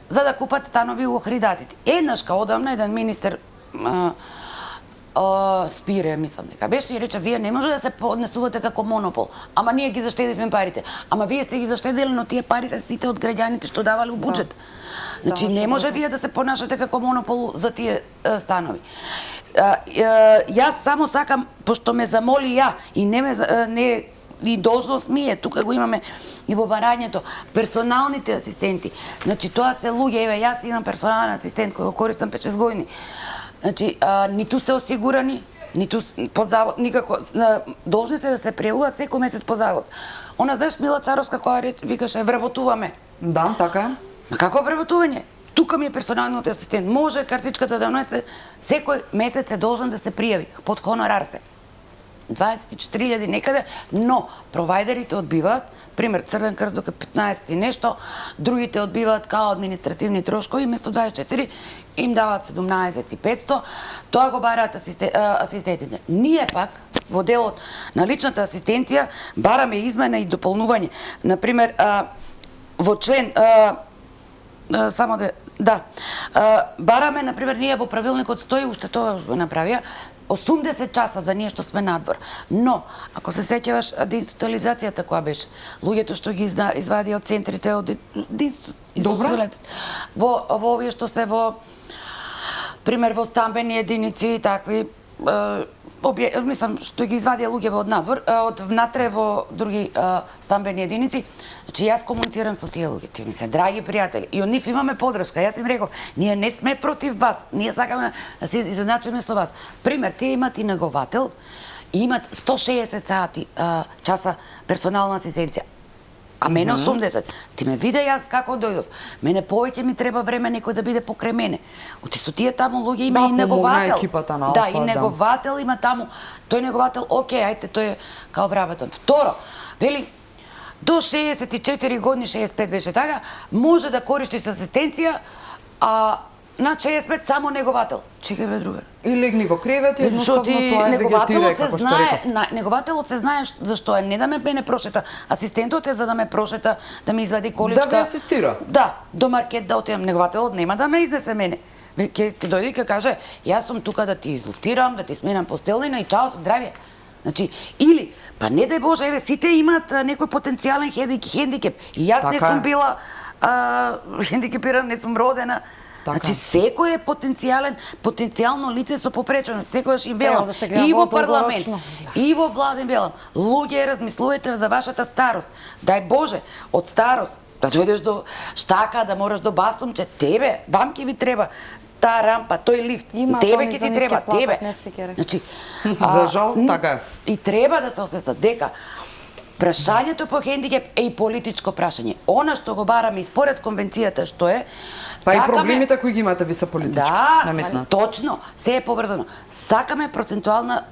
за да купат станови у Охридатите. Еднашка одамна еден министер Спире, мислам дека беше, и рече, вие не може да се поднесувате како монопол. Ама ние ги заштедивме парите. Ама вие сте ги заштедили, но тие пари се сите од граѓаните што давале у буџет. Значи, не може вие да се понашате како монопол за тие станови. Јас само сакам, пошто ме замоли ја, и не и должност ми е, тука го имаме и во барањето, персоналните асистенти. Значи, тоа се луѓе, еве, јас имам персонален асистент кој го користам 5-6 години. Значи, ниту се осигурани, ниту под завод, никако, должни се да се пријавуваат секој месец по завод. Она, знаеш, Мила Царовска која викаше, вработуваме. Да, така е. Ма како вработување? Тука ми е персоналниот асистент. Може картичката да носе, секој месец е должен да се пријави, под хонорар се. 24.000 некаде, но провајдерите одбиваат, пример Црвен крст дока 15 и нешто, другите одбиваат као административни трошкови, место 24 им даваат 17.500, тоа го бараат асистентите. Ние пак во делот на личната асистенција бараме измена и дополнување. Например, во член само бараме, например, ние во правилникот стои, уште тоа го направија, 80 часа за ние што сме надвор. Но, ако се сеќаваш деинституализацијата која беше, луѓето што ги извади од центрите од деинституализацијата, во овие што се пример во стамбени единици и такви мислам што ги извадија луѓе од надвор, од внатре во други стамбени единици. Значи јас комуницирам со тие луѓе, тие ми се драги пријатели и од нив имаме подршка. Јас им реков, ние не сме против вас, ние сакаме да се изедначиме со вас. Пример, тие имат и неговател и имат 160 сати часа персонална асистенција. А мене 80. Ти ме виде јас како дојдов. Мене повеќе ми треба време некој да биде покрај мене. Оти со тие таму луѓе има и неговател. Екипата на да, Алфа, и неговател има таму. Тој неговател, окей, ајте, тој е као вработен. Второ, вели, до 64 години, 65 беше така, може да користиш асистенција, а на 65 само неговател. Чекај бе, другар. И легни во кревет и едноставно тоа е вегетира, како што реков. Негователот се знае зашто е, не да ме прошета. Асистентот е за да ме прошета, да ми извади количка. Да ме асистира. Да, до маркет да отидам. Негователот нема да ме изнесе мене. Ќе ти дојде и ќе каже, јас сум тука да ти излуфтирам, да ти сменам постелнина и чао, здравје. Значи, или, па не дај Боже, еве, сите имаат некој потенцијален хендикеп. И јас не сум била хендикепирана, не сум родена. Значи, секој е потенцијално лице со попреченост. Секојаш им велам, и во парламент, и во владен велам, луѓе, размислувајте за вашата старост. Дај Боже, од старост, да дојдеш до штака, да мораш до бастумче, тебе, вам ќе ви треба таа рампа, тој лифт, тебе ќе ти треба, тебе. Значи, за жал, така е. И треба да се освестат дека прашањето по хендикеп е и политичко прашање. Она што го бараме и според конвенцијата што е, па и проблемите кои ги имате ви се политички. Да, точно, се е поврзано. Сакаме процентуална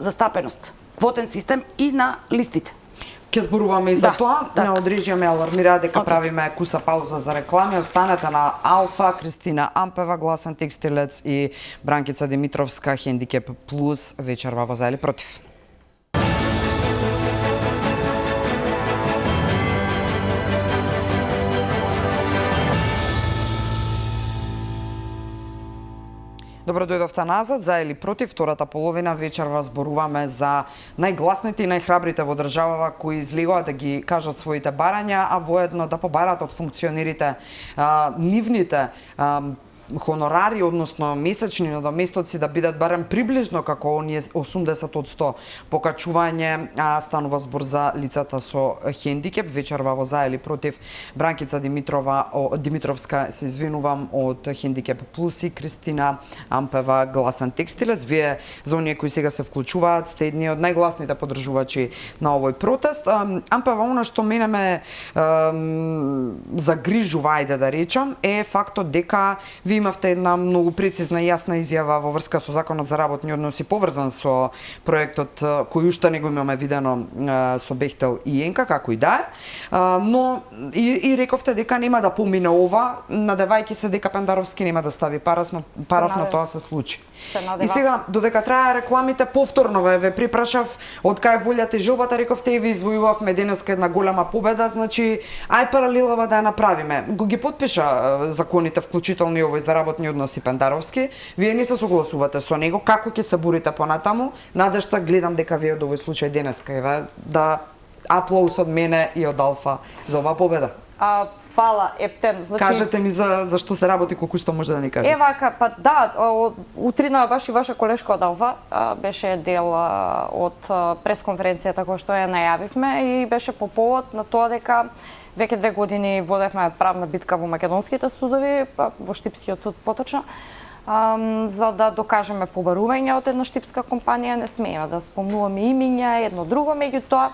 застапеност, квотен систем и на листите. Ке зборуваме и за тоа. Не одрежиме алармира дека правиме куса пауза за реклами. Останете на Алфа, Кристина Ампева, гласен текстилец и Бранкица Димитровска, Хендикеп Плюс, вечерва во За или против. Добро дојдовте назад, за или против, втората половина вечерва зборуваме за најгласните и најхрабрите во државава кои излегоа да ги кажат своите барања, а воедно да побарат од функционерите нивните хонорари, односно месечни надоместоци да бидат барем приближно како оние 80% покачување, станува збор за лицата со хендикеп. Вечерва во За или против, Бранкица Димитровска, се извинувам, од Хендикеп Плюс и Кристина Ампева, гласен текстилец. Вие, за оние кои сега се вклучуваат, сте едни од најгласните поддржувачи на овој протест. Ампева, она што мене ме загрижува, ајде да речам, е фактот дека ви имавте една многу прецизна и јасна изјава во врска со Законот за работни односи поврзан со проектот кој уште не го имаме видено со Бехтел и Енка, како и да е. Но и рековте дека нема да помине ова, надевајќи се дека Пендаровски нема да стави парав на тоа се случи. И сега, додека траја рекламите, повторно ве препрашав од кај волјата и жилбата, рековте и ви извојувавме денеска една голема победа, значи ај паралелава да ја направиме. Го ги потпиша законите, вклучително и овој за работни односи Пендаровски. Вие не се согласувате со него, како ќе се борите понатаму? Надежта, гледам дека вие од овој случај денеска еве да аплауз од мене и од Алфа за оваа победа. Фала, Ептен. Значи, кажете ми за што се работи, колку што може да ни кажете. Евака, па да, утрина баш и ваша колешка од Алфа беше дел од пресконференцијата која што ја најавивме и беше по повод на тоа дека веќе 2 години водевме правна битка во македонските судови, во Штипскиот суд поточно, за да докажеме побарување од една штипска компанија. Не смееме да спомнуваме имиња, едно друго, меѓутоа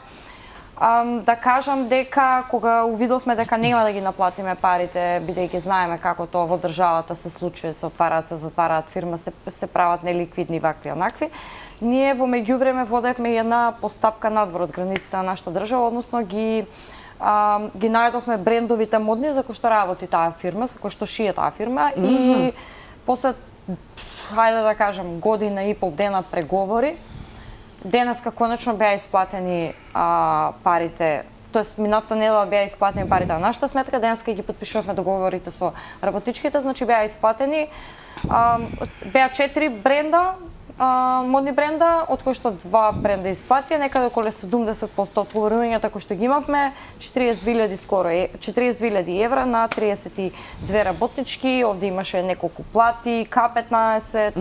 да кажам дека кога увидовме дека нема да ги наплатиме парите, бидејќи знаеме како тоа во државата се случува, се отвараат, се затвараат фирма, се прават неликвидни вакви онакви, ние во меѓувреме водевме една постапка надвор од границите на нашата држава, односно ги најдовме брендовите модни за кои што работи таа фирма, за кои што шие таа фирма и после, хајде да кажем, година и пол дена преговори, денеска конечно беа исплатени парите, тоест минатата недела беа исплатени парите на нашата сметка, денеска ги потпишувавме договорите со работичките, значи беа исплатени, беа 4 бренда, модни бренда, од кои што 2 бренда исплатија, некаде околу 70% од товарувањата кои што ги имавме, 42.000 скоро 42.000 евра на 32 работнички, овде имаше неколку плати, К15,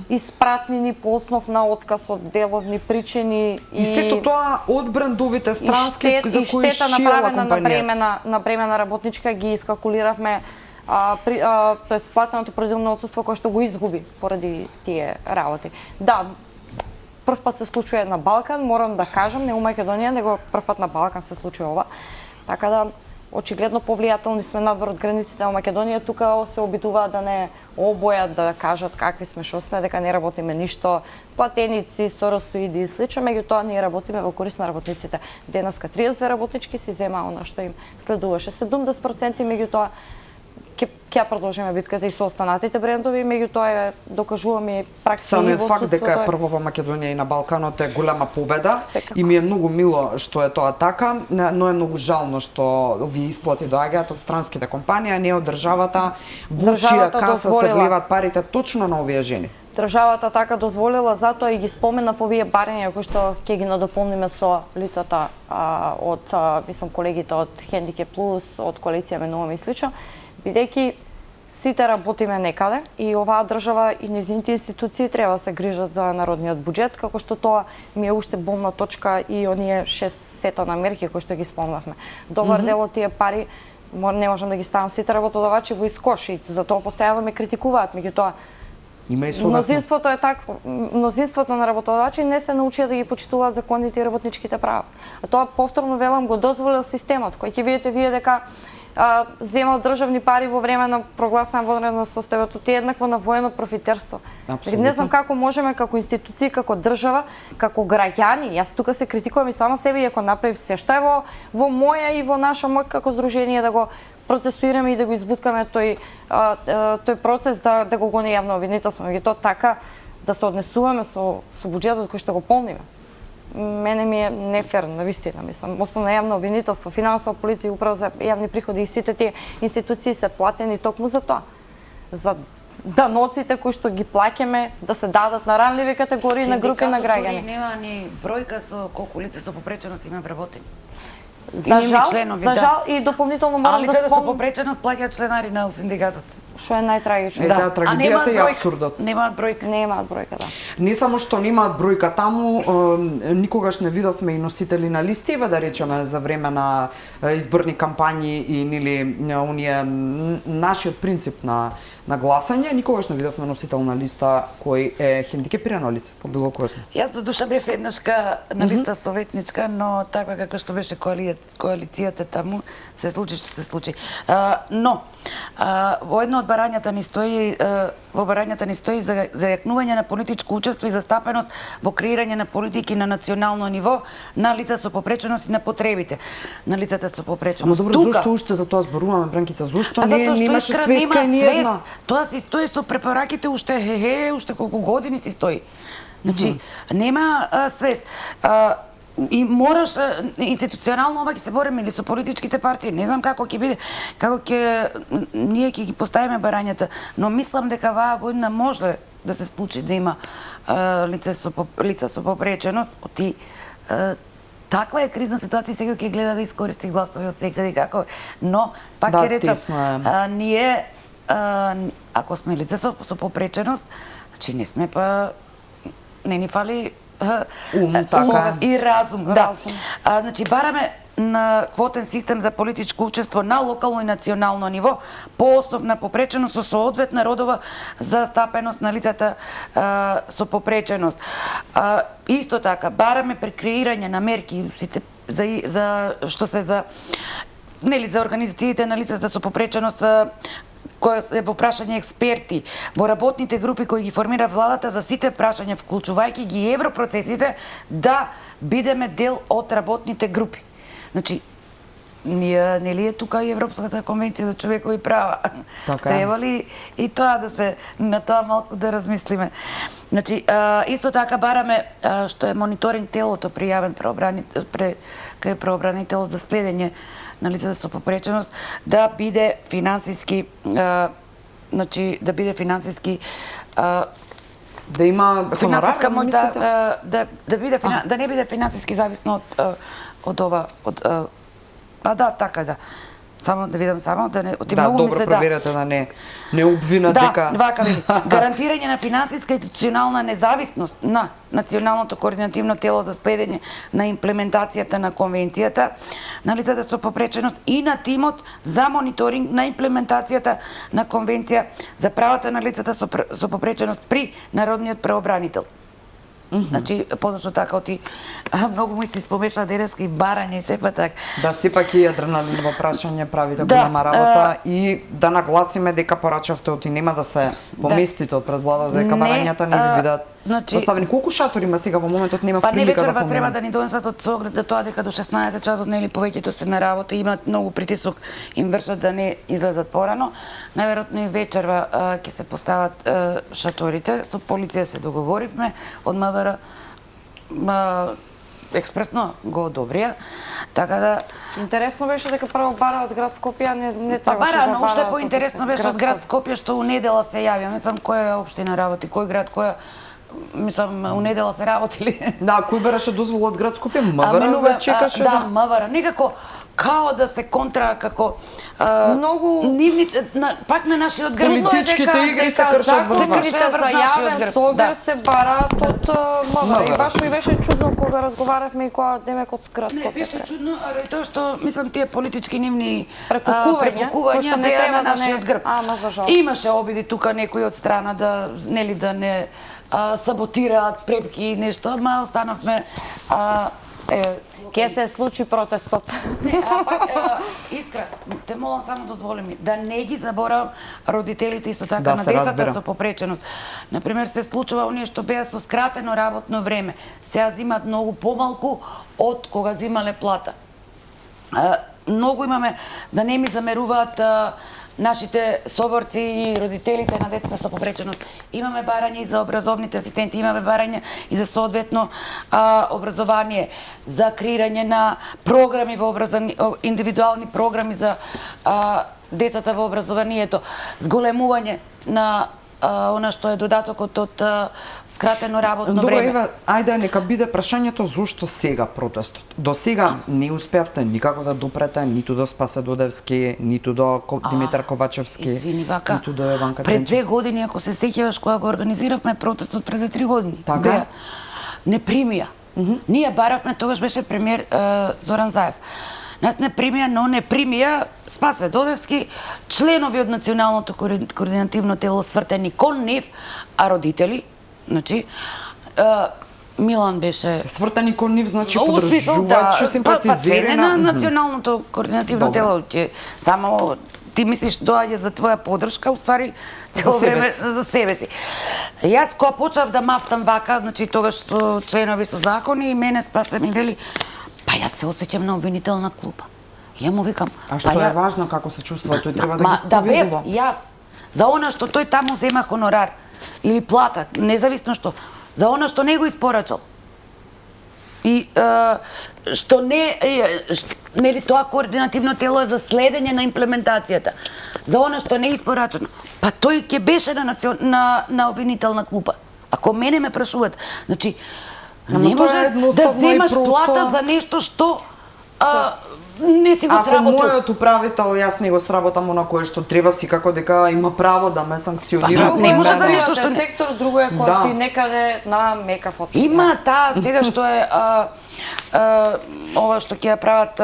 испратнини по основ на отказ од деловни причини И сето тоа од брендовите странски за кои штета шиела направена компанија. на бремена работничка ги искалкулиравме тоест платеното предилно отсуство кое што го изгуби поради тие работи. Да, прв пат се случува на Балкан, морам да кажам, не у Македонија, него прв пат на Балкан се случува ова. Така да очигледно повлијателни сме надвор од границите на Македонија, тука се обидуваат да не обојат, да кажат какви сме, што сме, дека не работиме ништо, платеници, соросоиди и слично, меѓутоа ние работиме во корист на работниците. Денеска 32 работнички си зема она што им следуваше 70%, меѓутоа ќе продолжиме битката и со останатите брендови, меѓутоа докажуваме практично Самиот факт дека е прво во Македонија и на Балканот е голема победа. Секако. И ми е многу мило што е тоа така, но е многу жално што овие исплати доаѓаат од странските компании, а не од државата, во чија Државата каса се дозволила. вливаат парите точно на овие жени. Државата така дозволила, затоа и ги споменав овие барања кои што ќе ги надополниме со лицата од мислам колегите од Хендикеп Плюс, од коалиција Менуваме и слично, бидејќи сите работиме некаде и оваа држава и нејзините институции треба да се грижат за народниот буџет, како што тоа ми е уште болна точка и оние 6 сета на мерки кои што ги спомнавме. Добар дел од тие пари не можам да ги ставам сите работодавачи во искош и затоа постојано ме критикуваат, меѓутоа Има и совесно. мнозинството е такво. Мнозинството на работодавачи не се научија да ги почитуваат законите и работничките права. А тоа повторно велам го дозволил системот, кој ќе видите вие дека земал државни пари во време на прогласена вонредно состојба, тоа е еднакво на воено профитерство. Апсолутно. Не знам како можеме како институции, како држава, како граѓани, јас тука се критикувам и сама себе, иако направив се што е во моја и во наша мој како здружение да го процесуираме и да го избуткаме тој процес да го гони јавно обвинителство, меѓутоа така да се однесуваме со буџетот кој што го полниме. Мене ми е нефер, навистина, мислам, основно јавно обвинителство, финансова полиција, управа за јавни приходи и сите тие институции се платени токму за тоа. За даноците кои што ги плаќаме да се дадат на ранливи категории на групи на граѓани. Нема ни бројка со колку лица со попреченост има вработени. За членови, жал и дополнително морам да лицата со спомнам попреченост плаќаат членари на синдикатот. што е најтрагично. Таа трагедијата и апсурдот. Немаат бројка. Немаат бројка, да. Не само што немаат бројка таму, никогаш не видовме и носители на листи, да речеме за време на изборни кампањи и нели оние нашиот принцип на гласање, никогаш не видовме носител на листа кој е хендикепирано лице по било кој сме. Јас до душа бев еднашка на листа советничка, но така како што беше коалицијата таму, се случи што се случи. Но во едно од барањата ни стои за зајакнување на политичко учество и застапеност во креирање на политики на национално ниво на лица со попреченост и на потребите на лицата со попреченост. Ама добро, зошто уште за тоа зборуваме, Бранкица? Зошто не имаше свеска ни една? Тоа си стои со препораките уште уште колку години си стои. Значи, нема свест. И мораш институционално ова ќе се бориме или со политичките партии, не знам како ќе биде, ние ќе ги поставиме барањата, но мислам дека оваа година може да се случи да има лица со попреченост, таква е кризна ситуација, секој ќе гледа да искористи гласови од секаде како, но пак ќе речам, ние ако сме лица со попреченост, значи не сме не ни фали и разум. Да. Значи бараме на квотен систем за политичко учество на локално и национално ниво по основ на попреченост со соодветна родова застапеност на лицата со попреченост. Исто така бараме прекреирање на мерки за што се за организациите на лицата со попреченост која е во прашање експерти во работните групи кои ги формира владата за сите прашања, вклучувајќи ги европроцесите, да бидеме дел од работните групи. Значи, нели е тука и Европската конвенција за човекови права? Така. Треба ли и тоа на тоа малку да размислиме? Значи, исто така бараме што е мониторинг телото пријавен кај правобранителот за следење на лицата со попреченост да биде финансиски Да има финансиска хонорар, моќ мислите? да не биде финансиски зависно од ова па да, така да. Само да видам да не Да, многу ми добро се проверете да не обвинат да, дека вака вели. Гарантирање на финансиска и институционална независност на Националното координативно тело за следење на имплементацијата на конвенцијата на лицата со попреченост и на тимот за мониторинг на имплементацијата на конвенција за правата на лицата со попреченост при Народниот правобранител. Значи, подошто така оти многу ми се спомеша денеска и барање и сепа така. да сепак и адреналин во прашање правите Да, голема работа и да нагласиме дека порачавте оти нема да се поместите од пред владата дека Не, барањата не ви бидат значи- поставени. Колку шатори има сега во моментот, нема Па не прилика да вечерва треба поминам. да ни донесат од Соград да тоа дека до 16 часот нели повеќето се на работа, имаат многу притисок, им вршат да не излезат порано. Најверојатно и вечерва ќе се постават шаторите, со полиција се договоривме, од МВР експресно го одобрија, така да Интересно беше дека прво бара од град Скопје, не па требаше бара, да но бара уште од поинтересно беше од град Скопје што у недела се јавија. Мислам која општина работи, кој град, која мислам у недела се работили. Да, кој береше дозвола од град Скопје? МВР ве чекаше да, МВР. Некако као да се контра како Многу нивните пак на нашиот град. Политичките игри се кршат врз нас. кршат врз за нашиот јавен грб, согрев да. се бараат од МВР. И МВР. баш ми беше чудно кога разговаравме и кога демек од град Не, Скопје. беше чудно, и тоа што мислам тие политички нивни Прекукувања, кои што не беа треба на да нашиот не- грб. Ама за жал. Имаше обиди тука некои од страна да нели да не саботираат спретки и нешто, ама останавме Ке се случи протестот. Не, пак, Искра, те молам само дозволи ми, да не ги заборавам родителите исто така Да, на се децата разбира. со попреченост. Например, се случува оние што беа со скратено работно време, сега зимаат многу помалку од кога зимале плата. Многу имаме, да не ми замеруваат нашите соборци и родителите на децата со попреченост. Имаме барање и за образовните асистенти, имаме барање и за соодветно образование, за креирање на програми во индивидуални програми за децата во образованието, зголемување на она што е додатокот од скратено работно Добро, време. Ева, ајде нека биде прашањето зошто сега протестот. До сега не успеавте никако да допрете ниту до Спасе Додевски, ниту до Димитар Ковачевски, Извини, вака, ниту до Еванка пред Тренчев. 2 години, ако се сеќаваш, кога го организиравме протестот пред 3 години, Така. не примија. Ние баравме, тогаш беше премиер Зоран Заев. Нас не примија, но не примија Спасе Додевски, членови од Националното координативно тело свртени кон нив, а родители, значи, Милан беше Свртани кон нив, значи Во смисол, подржувачи, симпатизери па на Националното координативно Добро. тело ќе само ти мислиш доаѓа за твоја подршка, уствари цело себе време си. за себе си. Јас кога почнав да мафтам вака, значи тогаш што членови со закони и мене Спасе ми вели, па јас се осеќам на обвинителна клупа. Ја му викам, А што па е важно како се чувствува, тој треба да ги да бев споведува. јас за она што тој таму зема хонорар или плата, независно што, за она што не го испорачал. И што нели тоа координативно тело е за следење на имплементацијата. За она што не е испорачано, па тој ќе беше на обвинителна клупа. Ако мене ме прашуваат, значи не тоа може е да едноставно и земаш просто. плата за нешто што не си го Ако сработил. мојот управител јас не го сработам она кое што треба, си како дека има право да ме санкционира. Па, не може за мене. нешто што не- сектор, друго е кога Да. си некаде на мекав отвор. Има таа сега што е ова што ќе ја прават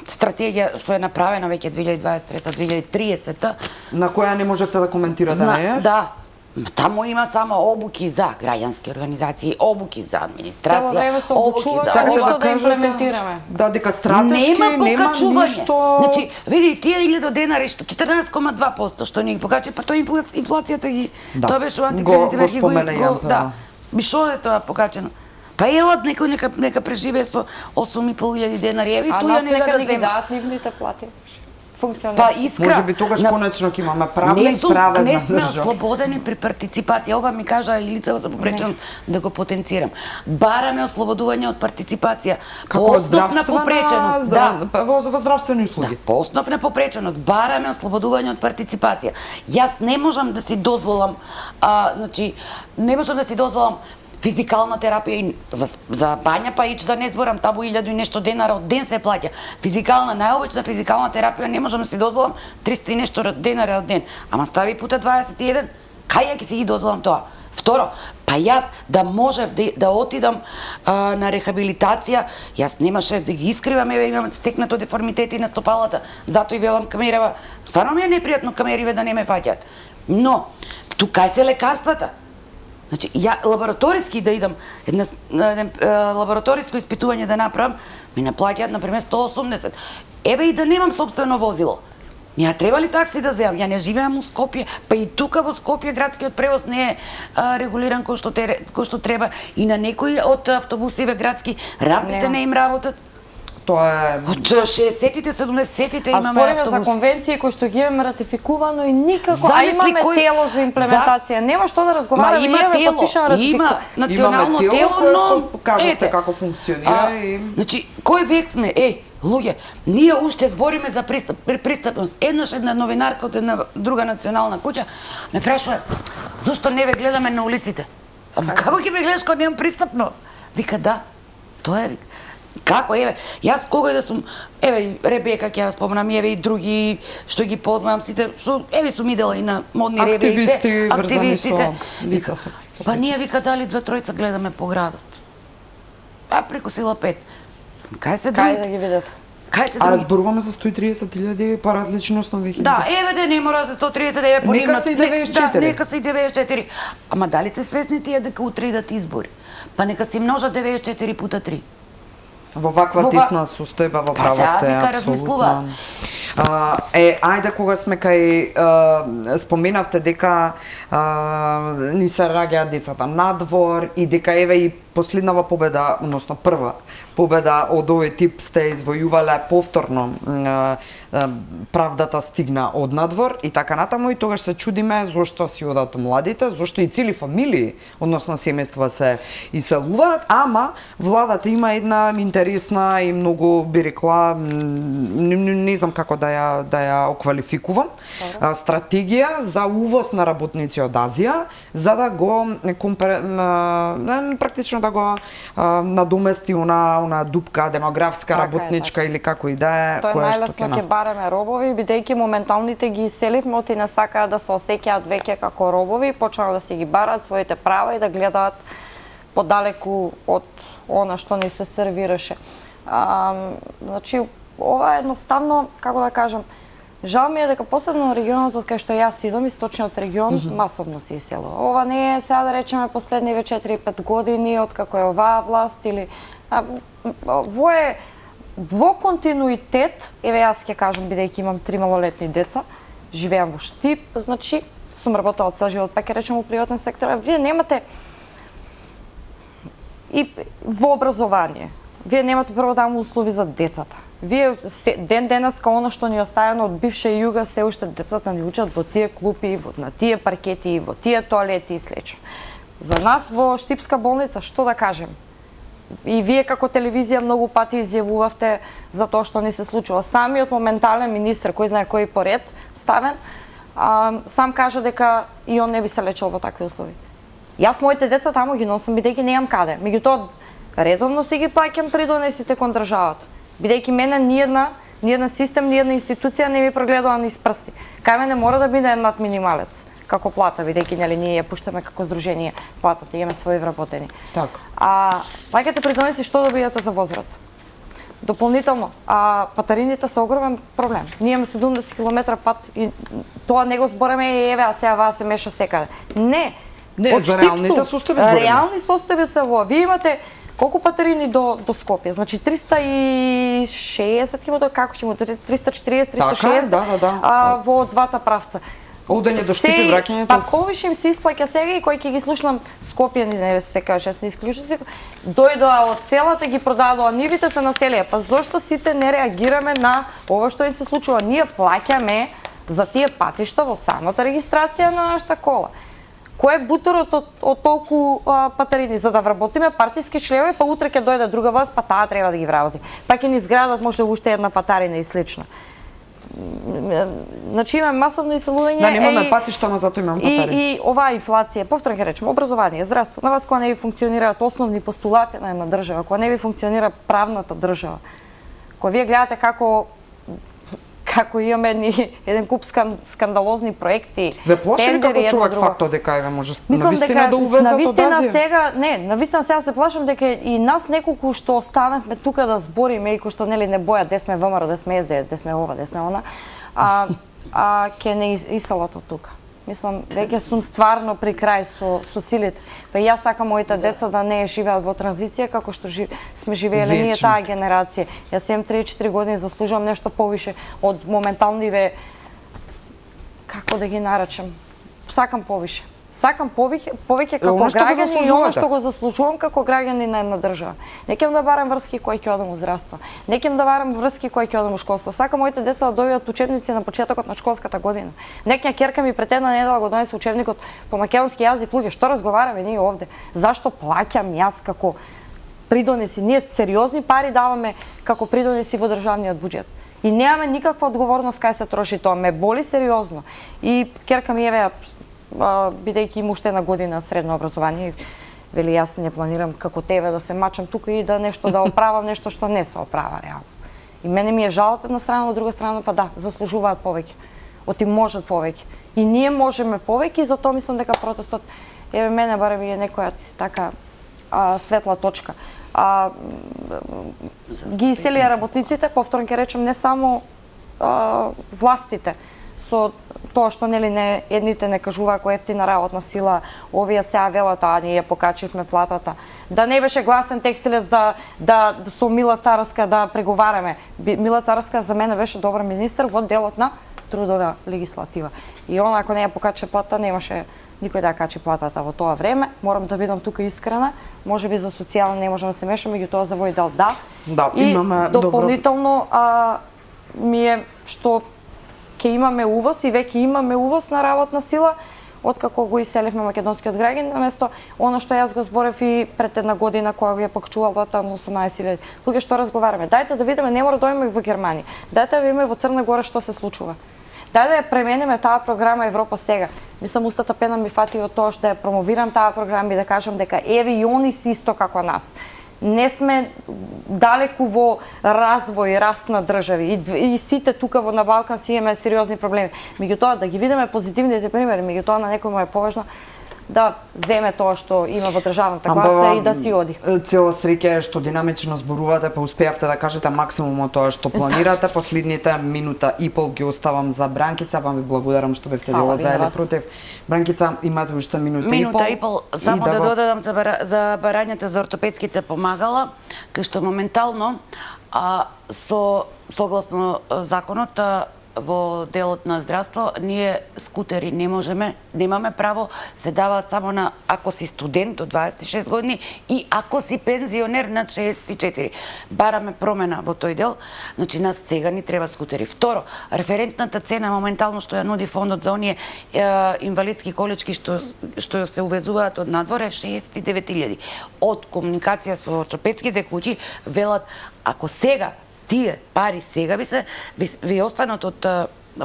стратегија што е направена веќе 2023-2030. На која не можевте да коментирате, не? Да. Таму има само обуки за граѓански организации, обуки за Цело администрација, време се обуки обучува за Сакате Ова да да кажете имплементираме. Да, дека стратешки нема нема покачување. ништо. Значи, види, тие 1000 денари што 14,2% што ни ги покачи, па тоа инфлацијата ги Да. тоа беше у Го антикредитните мерки спомена Јан, да. Би шо е тоа покачено? Па елат некој нека преживее со 8.500 денари, еви А туја нас нека нека да ни ги зема. дадат нивните плати. функционира. Па искра. Може би тогаш конечно ќе имаме правна не и сум, праведна не сме држава. ослободени при партиципација. Ова ми кажа и лицево за попреченост да го потенцирам. Бараме ослободување од партиципација. Како По основ на здравствена, попреченост, да. во здравствени услуги. Да, по основ на попреченост бараме ослободување од партиципација. Јас не можам да си дозволам, значи не можам да си дозволам физикална терапија и за бања па ич да не зборам, табу 1000 и нешто денара од ден се плаќа. Физикална, најобична физикална терапија не можам да си дозволам 300 и нешто денара од ден. Ама стави пута 21, кај ја ќе си ги дозволам тоа? Второ, па јас да можев да отидам на рехабилитација, јас немаше да ги искривам, еве имам стекнато деформитети на стопалата, затоа и велам камерева, стварно ми е непријатно камериве да не ме фаќаат. Но, тука се лекарствата. Значи, ја лабораториски да идам, едно лабораториско испитување да направам, ми не плаќаат, например, 180. Еве и да немам собствено возило. Ја треба ли такси да земам? Ја не живеам у Скопје, па и тука во Скопје градскиот превоз не е регулиран кој што треба и на некои од автобусиве градски рампите не им работат. Тоа е Од 60-тите, 70-тите имаме спориме за автобуси. конвенции кои што ги имаме ратификувано и никако, Замисли имаме тело за имплементација. Нема што да разговараме, има тело, има национално Имаме тело тело, кое но што кажавте ете, како функционира и значи, кој век сме? Луѓе, ние уште збориме за пристапност. Еднаш една новинарка од една друга национална куќа ме прашува: "Зошто не ве гледаме на улиците?" Ама како ќе ме гледаш кога немам пристапно? Вика да. Тоа е. Како, еве, јас кога да сум, еве, Ребека ќе ја спомнам, еве и други што ги познавам, сите, што, еве сум идела и на модни ребе и се, активисти врзани со лица со па ние, вика, дали 2-3 гледаме по градот. А преку сила 5. Кај се Кај другите? да ги видат? Кај се А другите? зборуваме за 130.000 по различни основи. Да, еве да не мора за 130, еве понимат. Нека се и 94. Да, нека се и 94. Ама дали се свесни тие дека утре идат избори? Па нека се множат 94 пута 3. Во ваква тесна состојба во право сега сте вика апсолутно. размислуваат. Ајде кога сме кај споменавте дека ни се раѓаат децата надвор и дека еве и последнава победа, односно прва победа од овој тип сте извојувале повторно, правдата стигна од надвор и така натаму, и тогаш се чудиме зошто си одат младите, зошто и цели фамилии, односно семејства се иселуваат, ама владата има една интересна и многу, би рекла, не знам како да ја оквалификувам, стратегија за увоз на работници од Азија, за да го практично да го надомести она дупка демографска, работничка или како и да е, Тоа е која што најлесно ќе ќе настапи. бараме робови, бидејќи моменталните ги иселивме, оти не сакаат да се осеќаат веќе како робови, почнаа да си ги бараат своите права и да гледаат подалеку од она што ни се сервираше. Значи, ова е едноставно, како да кажам, жал ми е дека посебно регионот од кај што јас идам, источниот регион, масовно се иселува. Ова не е сега да речеме последниве 4-5 години од како е оваа власт или во континуитет, еве јас ќе кажам бидејќи имам 3 малолетни деца, живеам во Штип, значи сум работела цел живот, па ќе речем во приватен сектор, вие немате и во образование. Вие немате прво таму услови за децата. Вие ден денеска она што ни е оставено од бивша југа, се уште децата ни учат во тие клупи, на тие паркети, во тие тоалети и слично. За нас во Штипска болница што да кажем? И вие како телевизија многу пати изјавувавте за тоа што ни се случува. Самиот моментален министр, кој знае кој поред ставен, сам кажа дека и он не би се лечел во такви услови. Јас моите деца таму ги носам бидејќи немам каде. Меѓутоа редовно си ги плаќам при донесите кон државата. Бидејќи мене ни една систем, ни една институција не ми прогледува низ прсти. Кај мене мора да биде над минималец како плата, бидејќи нели ние ја пуштаме како здружение платата, имаме свои вработени. Така. Плаќате при донеси што добијате за возврат? Дополнително, патарините се огромен проблем. Ние имаме 70 км пат и тоа не го збореме и еве, а сега ваа се меша секаде. Не, Не, за реалните состојби збориме. Реални состојби се во. Вие имате колку патарини до Скопје? Значи 360 км, како ќе му 340, 360 Така, да. во двата правца. Одење до Штипи, враќањето. Па повише им се исплаќа сега и кој ќе ги слушнам Скопјани, не се каже, не исклучи, дојдоа од селата, ги продадоа нивите, се населија. Па зошто сите не реагираме на ова што им се случува? Ние плаќаме за тие патишта во самата регистрација на нашата кола. Кој е бутерот од толку патарини? За да вработиме партиски членови, па утре ќе дојде друга власт, па таа треба да ги вработи. Па ќе ни изградат може уште една патарина и слично. Значи имаме масовно иселување. Да, немаме патишта, ама затоа имаме патари. И оваа инфлација, повторно ќе речеме, образование, здравство. На вас кога не ви функционираат основни постулати на една држава, кога не ви функционира правната држава, кога вие гледате како имаме еден куп скандалозни проекти. Ве плаши ли како човек фактот дека еве може навистина да увезат од Азија? Сега, не, навистина сега се плашам дека и нас неколку што останавме тука да збориме и кои што нели не боја де сме ВМРО, де сме СДС, де сме ова, де сме она, ќе не иселат од тука. Мислам, веќе сум стварно при крај со силите. Па јас сакам моите деца да не живеат во транзиција како што сме живееле ние таа генерација. Јас имам 34 години, заслужувам нешто повише од моменталниве, како да ги наречам. Сакам повише. Сакам повеќе како граѓани и оно што го заслужувам како граѓани на една држава. Не ќе да барам врски кои ќе одам во здравство. Не ќе да барам врски кои ќе одам во школство. Сакам моите деца да добијат учебници на почетокот на школската година. Некоја ќерка ми пред една недела го донесе учебникот по македонски јазик. Луѓе, што разговараме ние овде? Зашто плаќам јас како придонеси? Ние сериозни пари даваме како придонеси во државниот буџет. И немаме никаква одговорност кај се троши тоа. Ме боли сериозно. И ќерка ми еве бидејќи има уште една година средно образование, вели јас не планирам како тебе да се мачам тука и да нешто да оправам нешто што не се оправа реално. И мене ми е жал од една страна, од друга страна па да, заслужуваат повеќе. Оти можат повеќе. И ние можеме повеќе и затоа мислам дека протестот еве мене барем е некоја така светла точка. Ги иселија работниците, повторно ќе речем, не само властите, со тоа што нели не едните не кажуваа кој ефтина работна сила, овие сега велат, ние покачивме платата. Да не беше гласен текстилец да со Мила Царовска да преговараме. Мила Царовска за мене беше добар министер во делот на трудова легислатива. И она ако не ја покачи плата, немаше никој да ја качи платата во тоа време. Морам да бидам тука искрена. Можеби за социјална не можам да се мешам, меѓутоа за вој дел да. Да, и имаме дополнително ми е што ќе имаме увоз и веќе имаме увоз на работна сила откако го иселивме македонскиот граѓани, наместо она што јас го зборев и пред една година кога го ја покачувал вата на 18.000. Луѓе, што разговараме? Дајте да видиме, не мора да одиме во Германија. Дајте да видиме во Црна Гора што се случува. Дај да ја премениме таа програма Европа сега. Мислам, устата пена ми фати од тоа што да ја промовирам таа програма и да кажам дека еве и они си исто како нас. Не сме далеку во развој, раст на држави и сите тука на Балкан си имаме сериозни проблеми. Меѓутоа да ги видиме позитивните примери, меѓутоа на некој му е поважно да земе тоа што има во државната класа и да си оди. Цела среќа е што динамично зборувате, па успеавте да кажете максимум од тоа што планирате. Последните минута и пол ги оставам за Бранкица, па ви благодарам што бевте дел од за или против. Бранкица, имате уште минута и пол. Само да додадам за барањата за ортопедските помагала, кај што моментално согласно законот во делот на здравство, ние скутери немаме право, се даваат само на ако си студент од 26 години и ако си пензионер на 64. Бараме промена во тој дел, значи нас сега ни треба скутери. Второ, референтната цена моментално што ја нуди фондот за оние инвалидски колички што се увезуваат од надвор е 69.000. Од комуникација со ортопедските куќи велат ако сега тие пари сега ви останат од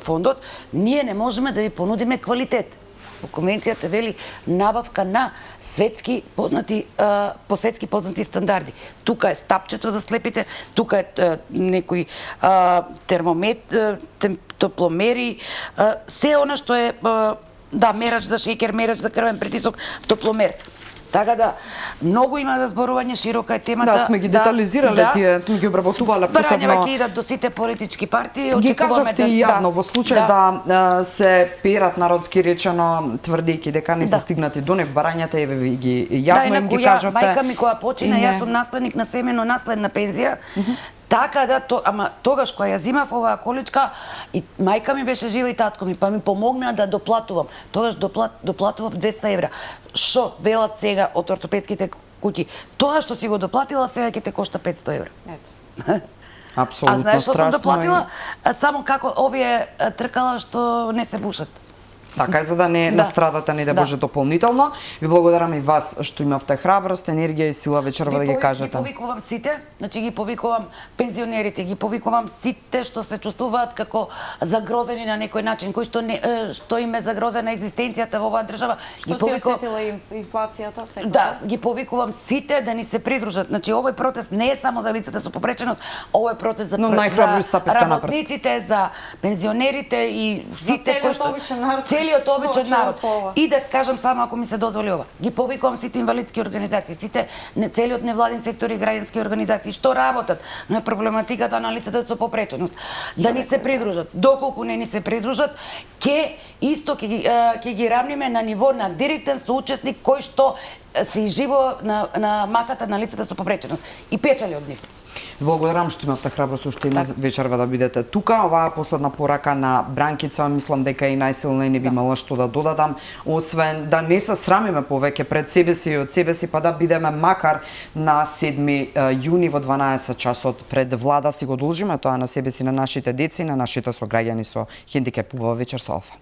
фондот, ние не можеме да ви понудиме квалитет. По конвенцијата вели набавка на по светски познати стандарди. Тука е стапчето за слепите, тука е некои топломери, се она што е мерач за шеќер, мерач за крвен притисок, топломер. Така да, многу има за зборување, широка е темата. Да, сме ги детализирале тие, сме ги обработувале посебно. Барањава ќе идат до сите политички партии, ги кажавте и јавно во случај да се перат народски речено тврдејќи дека не се стигнати до нив барањата, еве ви ги јавно им ги кажавте. Мајка ми која почина, јас сум наследник на семено наследна пензија. Така да, ама тогаш кога ја зимав оваа количка, и мајка ми беше жива и татко ми, па ми помогнаа да доплатувам. Тогаш доплатував 200 евра. Шо велат сега од ортопедските куќи? Тоа што си го доплатила сега ќе те кошта 500 евра. Ето. Апсолутно знаеш што страшно. сум доплатила? Само како овие тркала што не се бушат. Така е, за да не настрадате не да може дополнително. Ви благодарам и вас што имавте храброст, енергија и сила вечерва да ги кажете. Ги повикувам сите, значи ги повикувам пензионерите, ги повикувам сите што се чувствуваат како загрозени на некој начин, кои што им е загрозена екзистенцијата во оваа држава. Што се осетила инфлацијата сега? Да, ги повикувам сите да ни се придружат. Значи овој протест не е само за лицата со попреченост, овој е протест за работниците, за пензионерите и сите кои што целиот обичен народ. И да кажам само, ако ми се дозволи ова, ги повикувам сите инвалидски организации, сите целиот невладин сектор и граѓански организации што работат на проблематиката на лицата со попреченост, да ни се придружат. Доколку не ни се придружат, ќе ги равниме на ниво на директен соучесник кој што се изживува на маката на лицата со попреченост и печали од нив. Благодарам што имавте храброст уште една вечерва да бидете тука. Оваа последна порака на Бранкица, мислам дека и најсилна и не би имала што да додадам, освен да не се срамиме повеќе пред себе си и од себе си, па да бидеме макар на 7 јуни во 12 часот пред влада, си го должиме тоа на себе си, на нашите деци, на нашите сограѓани со хендикеп. Убава вечер со Алфа.